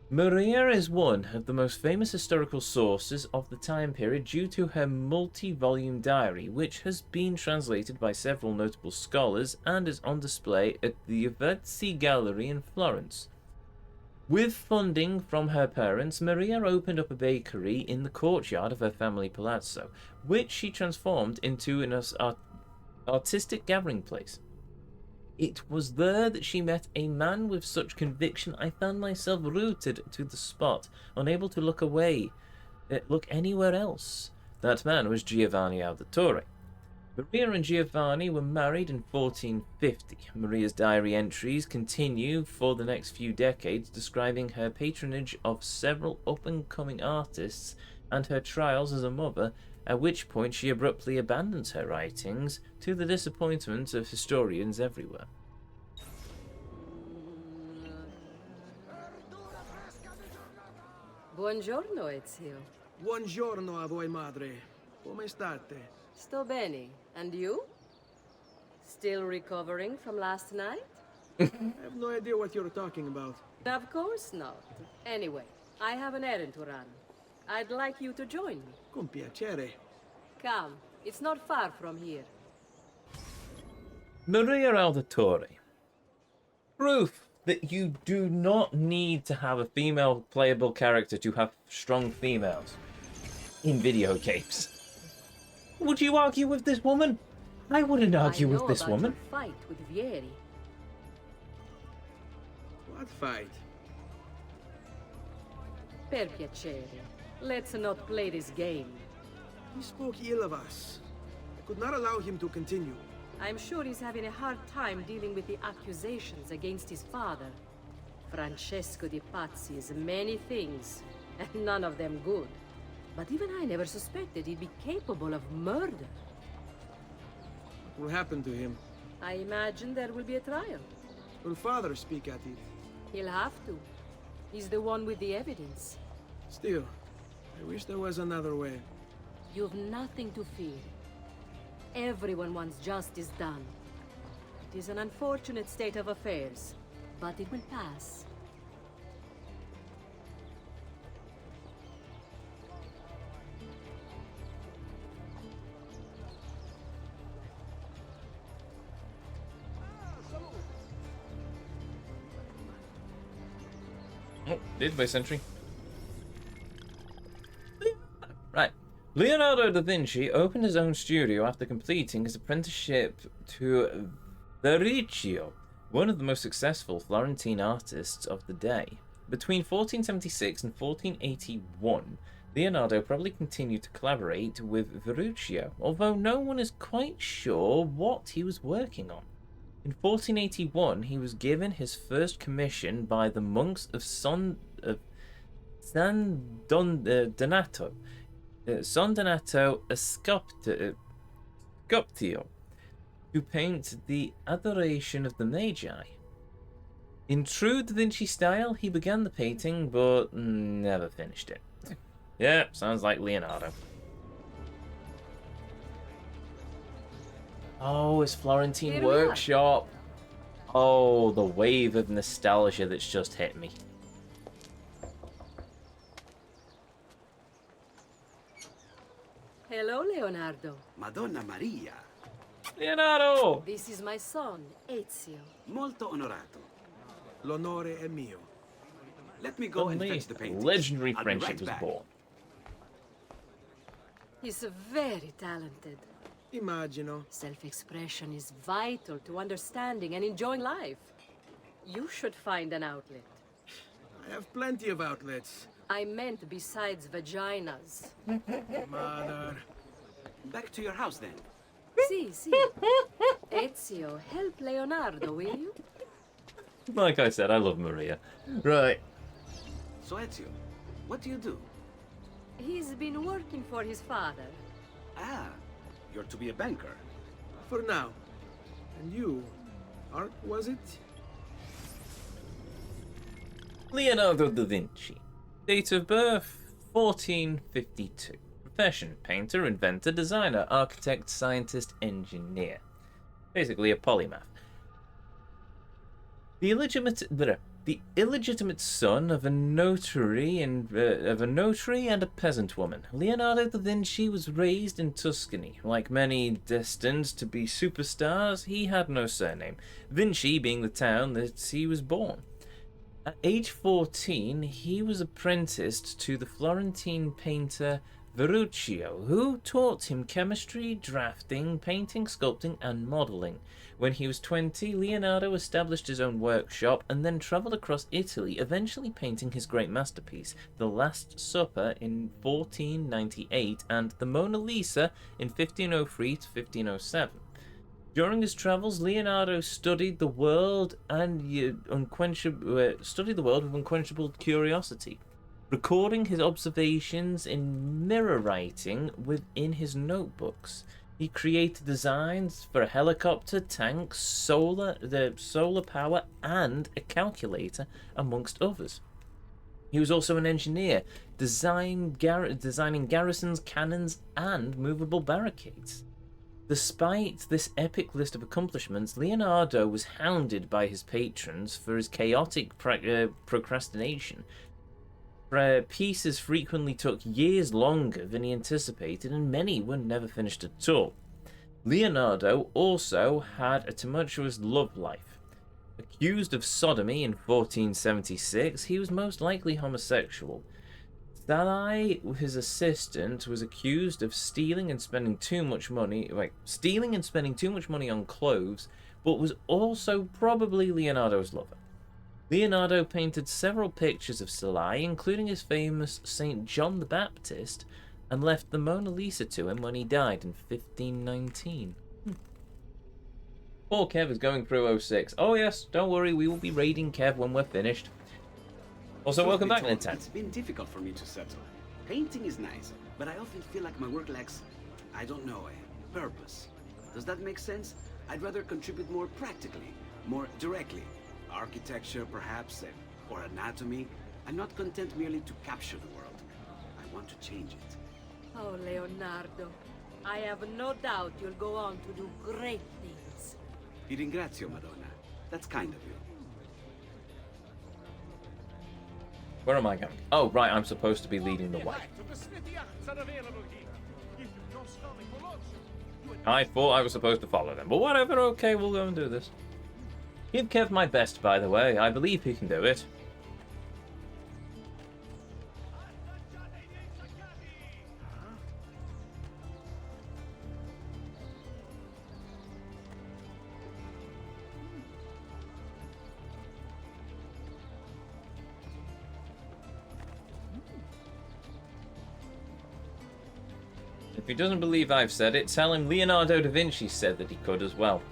Maria is one of the most famous historical sources of the time period due to her multi-volume diary, which has been translated by several notable scholars and is on display at the Uffizi Gallery in Florence. With funding from her parents, Maria opened up a bakery in the courtyard of her family palazzo, which she transformed into an artistic gathering place. It was there that she met a man with such conviction I found myself rooted to the spot, unable to look anywhere else. That man was Giovanni Auditore. Maria and Giovanni were married in 1450. Maria's diary entries continue for the next few decades, describing her patronage of several up-and-coming artists and her trials as a mother, at which point she abruptly abandons her writings to the disappointment of historians everywhere. Buongiorno, Ezio. Buongiorno a voi, madre. Come state? Sto bene. And you? Still recovering from last night? I have no idea what you're talking about. Of course not. Anyway, I have an errand to run. I'd like you to join me. Con piacere. Come, it's not far from here. Maria Auditore. Proof that you do not need to have a female playable character to have strong females in video games. Would you argue with this woman? I wouldn't argue with this woman. Your fight with Vieri. What fight? Per piacere. Let's not play this game. He spoke ill of us. I could not allow him to continue. I'm sure he's having a hard time dealing with the accusations against his father. Francesco di Pazzi is many things, and none of them good. But even I never suspected he'd be capable of murder. What will happen to him? I imagine there will be a trial. Will father speak at it? He'll have to. He's the one with the evidence. Still, I wish there was another way. You've nothing to fear. Everyone wants justice done. It is an unfortunate state of affairs, but it will pass. Oh, database entry. Right. Leonardo da Vinci opened his own studio after completing his apprenticeship to Verrocchio, one of the most successful Florentine artists of the day. Between 1476 and 1481, Leonardo probably continued to collaborate with Verrocchio, although no one is quite sure what he was working on. In 1481, he was given his first commission by the monks of San Donato Scoptio, to paint the Adoration of the Magi. In true Da Vinci style, he began the painting, but never finished it. Yeah, sounds like Leonardo. Oh, his Florentine workshop. Oh, the wave of nostalgia that's just hit me. Hello, Leonardo. Madonna Maria. Leonardo! This is my son, Ezio. Molto onorato. L'onore è mio. Let me go and Only fetch the paintings. legendary I'll be friendship right was back. born. He's very talented. Immagino. Self-expression is vital to understanding and enjoying life. You should find an outlet. I have plenty of outlets. I meant besides vaginas. Mother. Back to your house then. Si, si. Ezio, help Leonardo, will you? Like I said, I love Maria. Right. So Ezio, what do you do? He's been working for his father. Ah, you're to be a banker. For now. And you, Art, was it? Leonardo da Vinci. Date of birth, 1452. Profession, painter, inventor, designer, architect, scientist, engineer. Basically a polymath. The illegitimate son of a notary and a peasant woman, Leonardo da Vinci was raised in Tuscany. Like many destined to be superstars, he had no surname, Vinci being the town that he was born. At age 14, he was apprenticed to the Florentine painter Verrocchio, who taught him chemistry, drafting, painting, sculpting, and modelling. When he was 20, Leonardo established his own workshop and then travelled across Italy, eventually painting his great masterpiece, The Last Supper, in 1498 and the Mona Lisa in 1503 to 1507. During his travels, Leonardo studied the world with unquenchable curiosity, recording his observations in mirror writing within his notebooks. He created designs for a helicopter, tanks, solar power, and a calculator, amongst others. He was also an engineer, designing garrisons, cannons, and movable barricades. Despite this epic list of accomplishments, Leonardo was hounded by his patrons for his chaotic procrastination. Pieces frequently took years longer than he anticipated, and many were never finished at all. Leonardo also had a tumultuous love life. Accused of sodomy in 1476, he was most likely homosexual. Salai, his assistant, was accused of stealing and spending too much money on clothes, but was also probably Leonardo's lover. Leonardo painted several pictures of Salai, including his famous Saint John the Baptist, and left the Mona Lisa to him when he died in 1519. Poor Kev is going through 06. Oh yes, don't worry, we will be raiding Kev when we're finished. Also, welcome back, Nintendo. It's been difficult for me to settle. Painting is nice, but I often feel like my work lacks, I don't know, a purpose. Does that make sense? I'd rather contribute more practically, more directly. Architecture, perhaps, or anatomy. I'm not content merely to capture the world. I want to change it. Oh, Leonardo, I have no doubt you'll go on to do great things. Vi ringrazio, Madonna. That's kind of you. Where am I going? Oh, right, I'm supposed to be leading the way. I thought I was supposed to follow them, but whatever, okay, we'll go and do this. Give Kev my best, by the way. I believe he can do it. If he doesn't believe I've said it, tell him Leonardo da Vinci said that he could as well.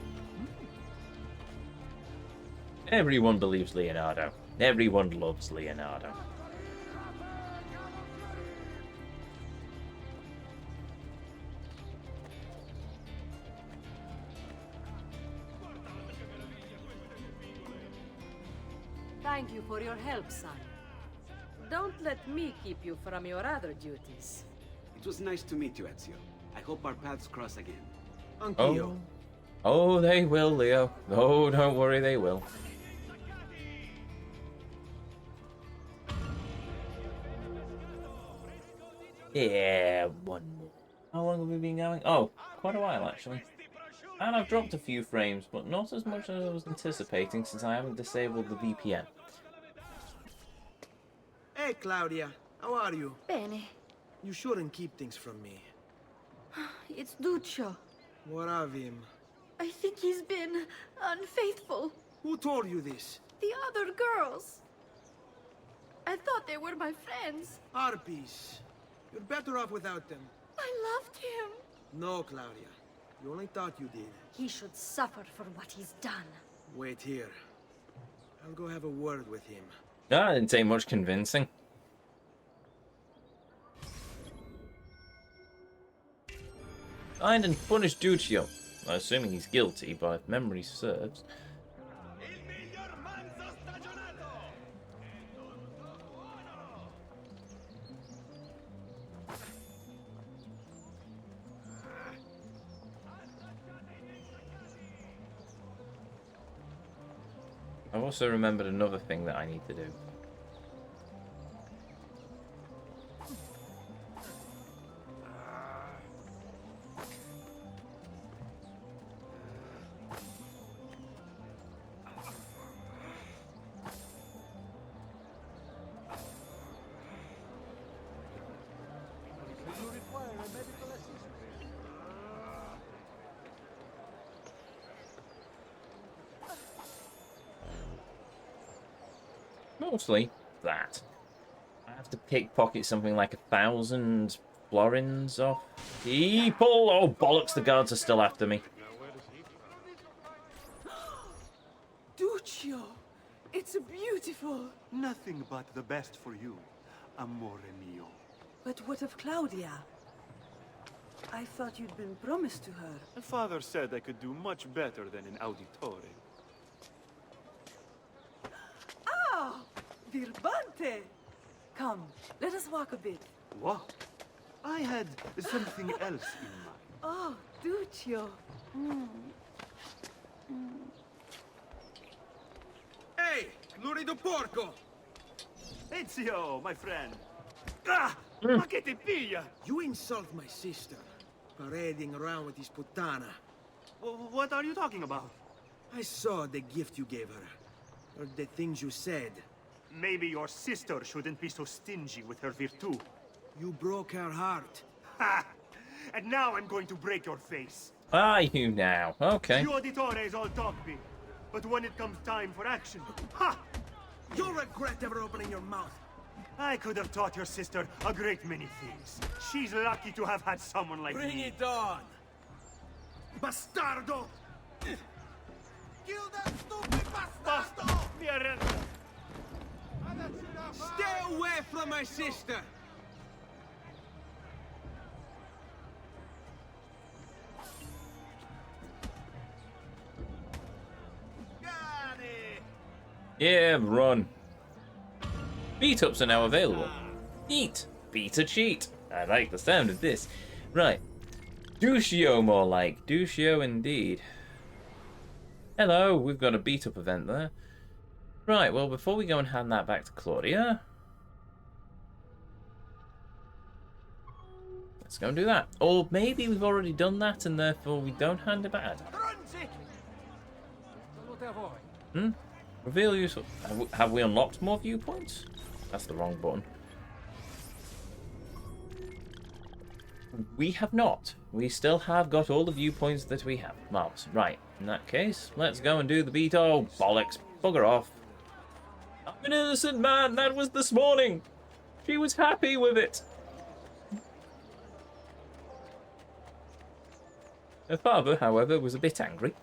Everyone believes Leonardo. Everyone loves Leonardo. Thank you for your help, son. Don't let me keep you from your other duties. It was nice to meet you, Ezio. I hope our paths cross again. Oh. Oh, they will, Leo. Oh, don't worry, they will. Yeah, one more. How long have we been going? Oh, quite a while, actually. And I've dropped a few frames, but not as much as I was anticipating since I haven't disabled the VPN. Hey, Claudia. How are you? Bene. You shouldn't keep things from me. It's Duccio. What of him? I think he's been unfaithful. Who told you this? The other girls. I thought they were my friends. Harpies. You're better off without them. I loved him. No, Claudia. You only thought you did. He should suffer for what he's done. Wait here. I'll go have a word with him. That didn't take much convincing. Find and punish Duccio. Assuming he's guilty, but if memory serves. I've also remembered another thing that I need to do. Mostly that. I have to pickpocket something like 1,000 florins off people. Oh, bollocks, the guards are still after me. Duccio! It's beautiful! Nothing but the best for you, amore mio. But what of Claudia? I thought you'd been promised to her. My father said I could do much better than an Auditore. Ah! Birbante! Come, let us walk a bit. What? I had something else in mind. Oh, Duccio. Hey, lurido porco! Ezio, my friend. Ah! Ma che ti piglia? You insult my sister, parading around with this puttana. What are you talking about? I saw the gift you gave her. Heard the things you said. Maybe your sister shouldn't be so stingy with her virtù. You broke her heart. Ha! And now I'm going to break your face. Are you now? Okay. You Auditores all talk big, but when it comes time for action, ha! You'll regret ever opening your mouth. I could have taught your sister a great many things. She's lucky to have had someone like me. Bring it on! Bastardo! Kill that stupid bastardo! Stay away from my sister! Yeah, run. Beat-ups are now available. Neat. Beat a cheat. I like the sound of this. Right. Duccio more like. Duccio indeed. Hello, we've got a beat-up event there. Right, well, before we go and hand that back to Claudia, let's go and do that. Or maybe we've already done that and therefore we don't hand it back. Reveal useful. Have we unlocked more viewpoints? That's the wrong button. We have not. We still have got all the viewpoints that we have. Marvellous. Right, in that case, let's go and do the beat. Oh, bollocks. Bugger off. I'm an innocent man. That was this morning. She was happy with it. Her father, however, was a bit angry.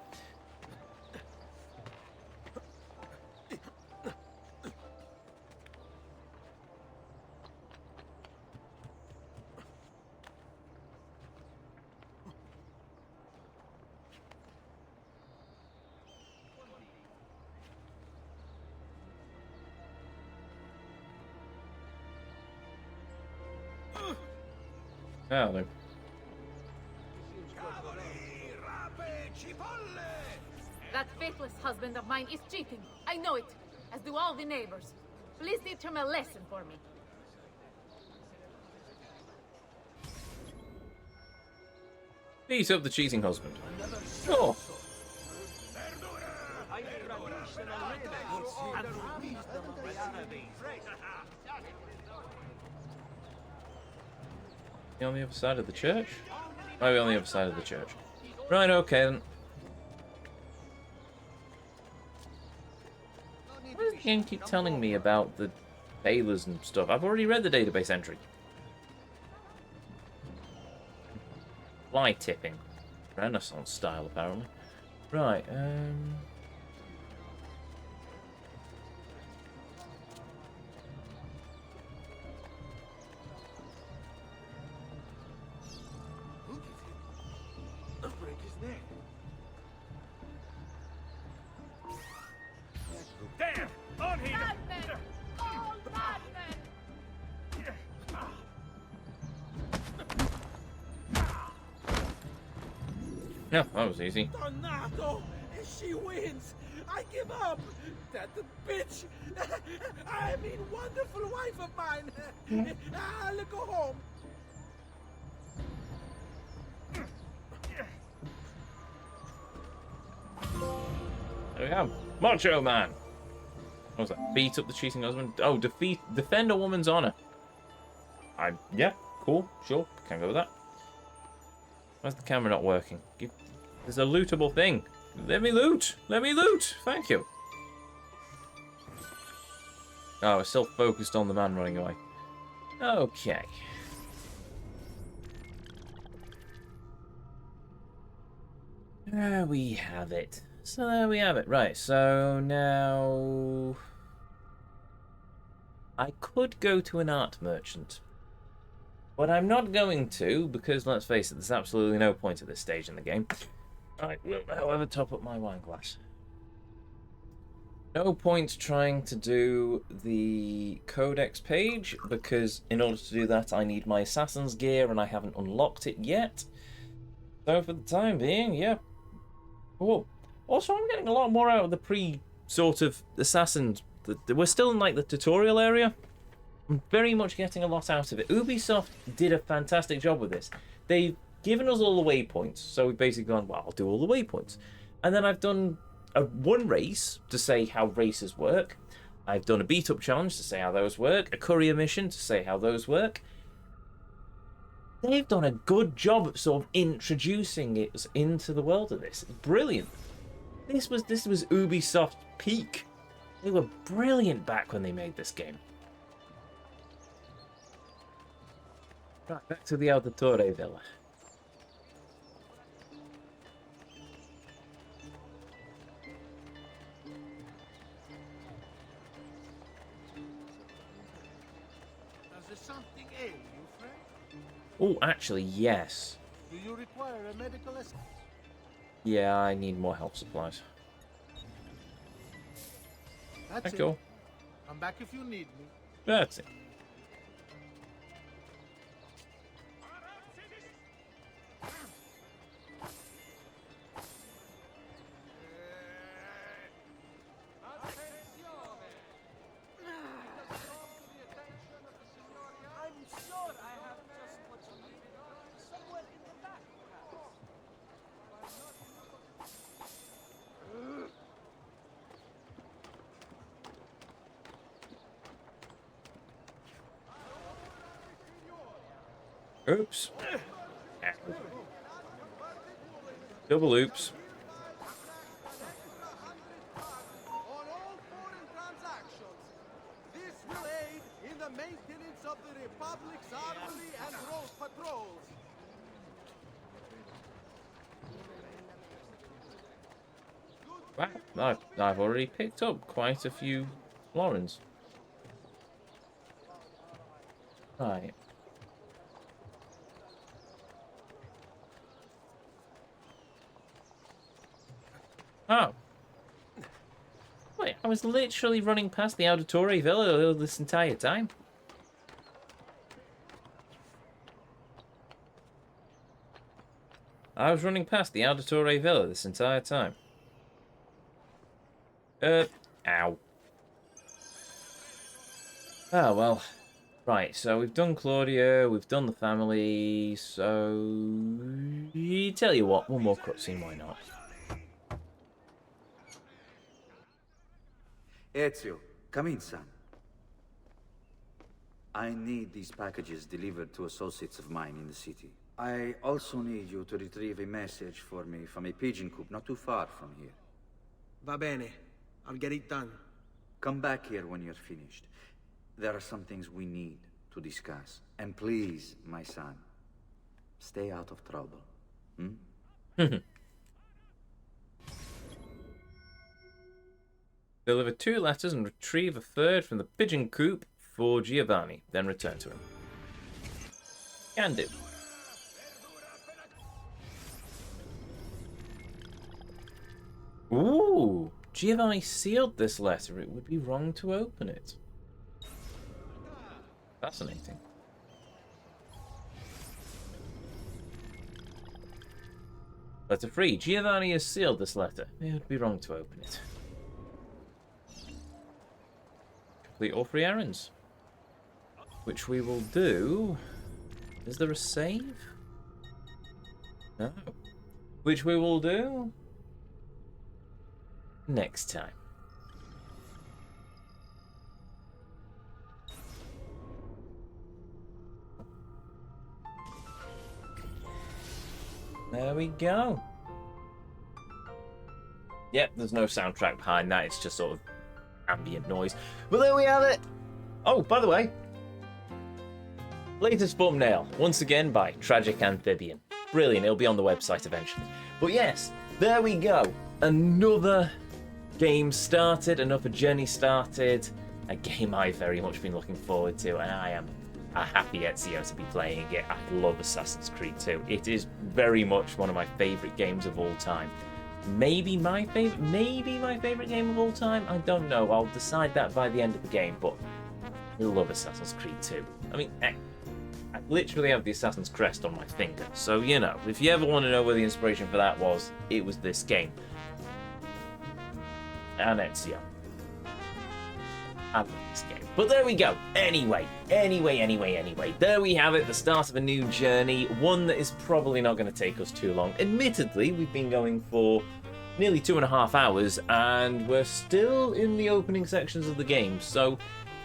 Oh, no. That faithless husband of mine is cheating. I know it, as do all the neighbors. Please teach him a lesson for me. Oh, Beat up the cheating husband. Sure. You on the other side of the church? Maybe on the other side of the church. Right, okay then. Why does the game keep telling me about the bailers and stuff? I've already read the database entry. Fly tipping. Renaissance style, apparently. Right, Break his neck. Damn! On here! Madmen! All madmen! yeah, that was easy. Tornado! She wins! I give up! That bitch! I mean, wonderful wife of mine! I'll go home! There we go. Macho Man! What was that? Beat up the cheating husband? Oh, defend a woman's honor. Yeah, cool, sure, can't go with that. Why's the camera not working? There's a lootable thing. Let me loot! Let me loot! Thank you. Oh, we're still focused on the man running away. Okay. There we have it. So there we have it. Right, so now... I could go to an art merchant. But I'm not going to, because let's face it, there's absolutely no point at this stage in the game. I will, however, top up my wine glass. No point trying to do the codex page, because in order to do that I need my assassin's gear and I haven't unlocked it yet. So for the time being, yeah. Cool. Also, I'm getting a lot more out of the pre-sort of assassins. We're still in like the tutorial area. I'm very much getting a lot out of it. Ubisoft did a fantastic job with this. They've given us all the waypoints, so we've basically gone, well, I'll do all the waypoints. And then I've done one race to say how races work. I've done a beat-up challenge to say how those work. A courier mission to say how those work. They've done a good job of sort of introducing it into the world of this. Brilliant. This was Ubisoft peak. They were brilliant back when they made this game. Right, back to the Auditore Villa. Does something ail you, friend? Oh, actually, yes. Do you require a medical assistance? Yeah, I need more health supplies. That's it. Cool. Come back if you need me. That's it. Oops. Double oops. On all foreign transactions, this will aid in the maintenance of the Republic's armory and road patrols. Wow, I've already picked up quite a few florins. Right. Oh. Wait, I was literally running past the Auditore Villa this entire time. I was running past the Auditore Villa this entire time. Ow. Oh, well. Right, so we've done Claudia, we've done the family, so... Tell you what, one more cutscene, why not? Ezio, come in, son. I need these packages delivered to associates of mine in the city. I also need you to retrieve a message for me from a pigeon coop not too far from here. Va bene. I'll get it done. Come back here when you're finished. There are some things we need to discuss. And please, my son, stay out of trouble. Deliver 2 letters and retrieve a third from the pigeon coop for Giovanni, then return to him. Can do. Ooh! Giovanni sealed this letter. It would be wrong to open it. Fascinating. Letter 3. Giovanni has sealed this letter. It would be wrong to open it. Complete all 3 errands. Which we will do... Is there a save? No. Which we will do... next time. There we go. Yep, there's no soundtrack behind that. It's just sort of ambient noise. But there we have it. Oh, by the way, latest thumbnail, once again by Tragic Amphibian. Brilliant, it'll be on the website eventually. But yes, there we go. Another game started, another journey started. A game I've very much been looking forward to, and I am a happy Ezio to be playing it. I love Assassin's Creed 2. It is very much one of my favourite games of all time. Maybe my favourite game of all time? I don't know. I'll decide that by the end of the game, but I love Assassin's Creed 2. I mean, I literally have the Assassin's Crest on my finger, so, you know, if you ever want to know where the inspiration for that was, it was this game. And Ezio. I love this game. But there we go. Anyway. There we have it, the start of a new journey. One that is probably not going to take us too long. Admittedly, we've been going for nearly 2.5 hours, and we're still in the opening sections of the game. So,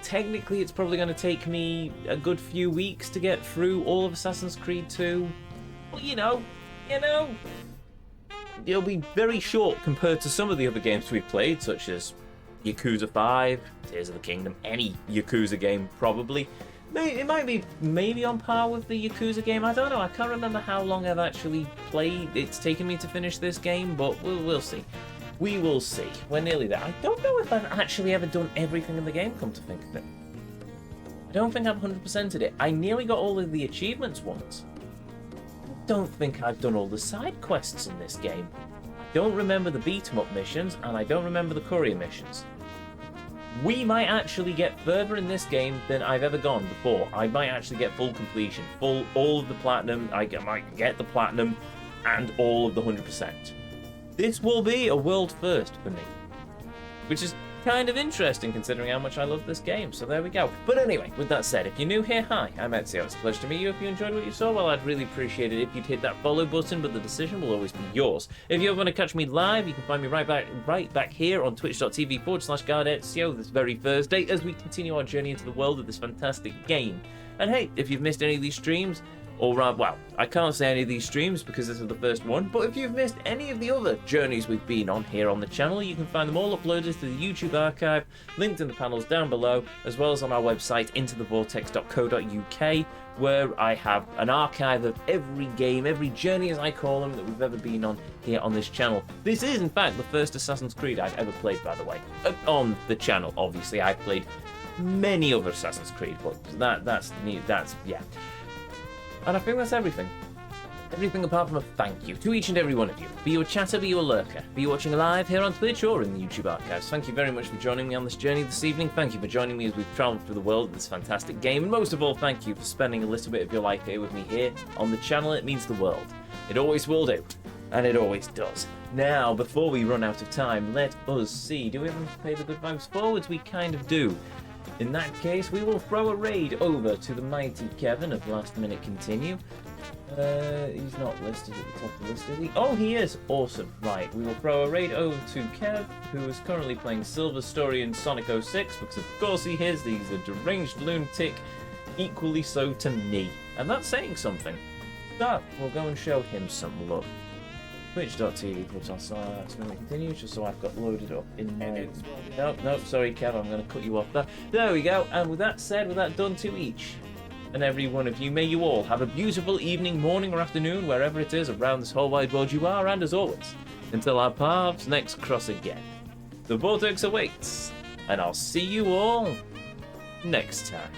technically, it's probably going to take me a good few weeks to get through all of Assassin's Creed 2. But, you know, it'll be very short compared to some of the other games we've played, such as Yakuza 5, Tears of the Kingdom, any Yakuza game probably. It might be maybe on par with the Yakuza game, I don't know, I can't remember how long I've actually played. It's taken me to finish this game, but we'll see. We will see. We're nearly there. I don't know if I've actually ever done everything in the game, come to think of it. I don't think I've 100%ed it. I nearly got all of the achievements once. I don't think I've done all the side quests in this game. I don't remember the beat-em-up missions, and I don't remember the courier missions. We might actually get further in this game than I've ever gone before. I might actually get full completion, all of the platinum. I might get the platinum and all of the 100%. This will be a world first for me, which is kind of interesting considering how much I love this game. So there we go. But anyway, with that said, if you're new here, hi, I'm Ezio. It's a pleasure to meet you. If you enjoyed what you saw, well, I'd really appreciate it if you'd hit that follow button, but the decision will always be yours. If you ever want to catch me live, you can find me right back here on twitch.tv/GuardEzio this very Thursday as we continue our journey into the world of this fantastic game. And hey, if you've missed any of these streams, or rather, well, I can't say any of these streams because this is the first one, but if you've missed any of the other journeys we've been on here on the channel, you can find them all uploaded to the YouTube archive, linked in the panels down below, as well as on our website, intothevortex.co.uk, where I have an archive of every game, every journey as I call them, that we've ever been on here on this channel. This is, in fact, the first Assassin's Creed I've ever played, by the way, on the channel. Obviously, I've played many other Assassin's Creed, but that's yeah. And I think that's everything. Everything apart from a thank you to each and every one of you. Be you a chatter, be you a lurker, be you watching live here on Twitch or in the YouTube archives. Thank you very much for joining me on this journey this evening. Thank you for joining me as we've travelled through the world of this fantastic game. And most of all, thank you for spending a little bit of your life here with me here on the channel. It means the world. It always will do. And it always does. Now, before we run out of time, let us see. Do we ever pay the good vibes forwards? We kind of do. In that case, we will throw a raid over to the mighty Kevin of Last Minute Continue. He's not listed at the top of the list, is he? Oh, he is! Awesome. Right, we will throw a raid over to Kev, who is currently playing Silver Story in Sonic 06, because of course he is. He's a deranged lunatic, equally so to me. And that's saying something. So, we'll go and show him some love. Twitch.tv/Minute Continue, just so I've got loaded up in my... Nope, sorry Kev, I'm going to cut you off there. There we go, and with that said, with that done to each and every one of you, may you all have a beautiful evening, morning or afternoon, wherever it is around this whole wide world you are, and as always, until our paths next cross again, the Vortex awaits, and I'll see you all next time.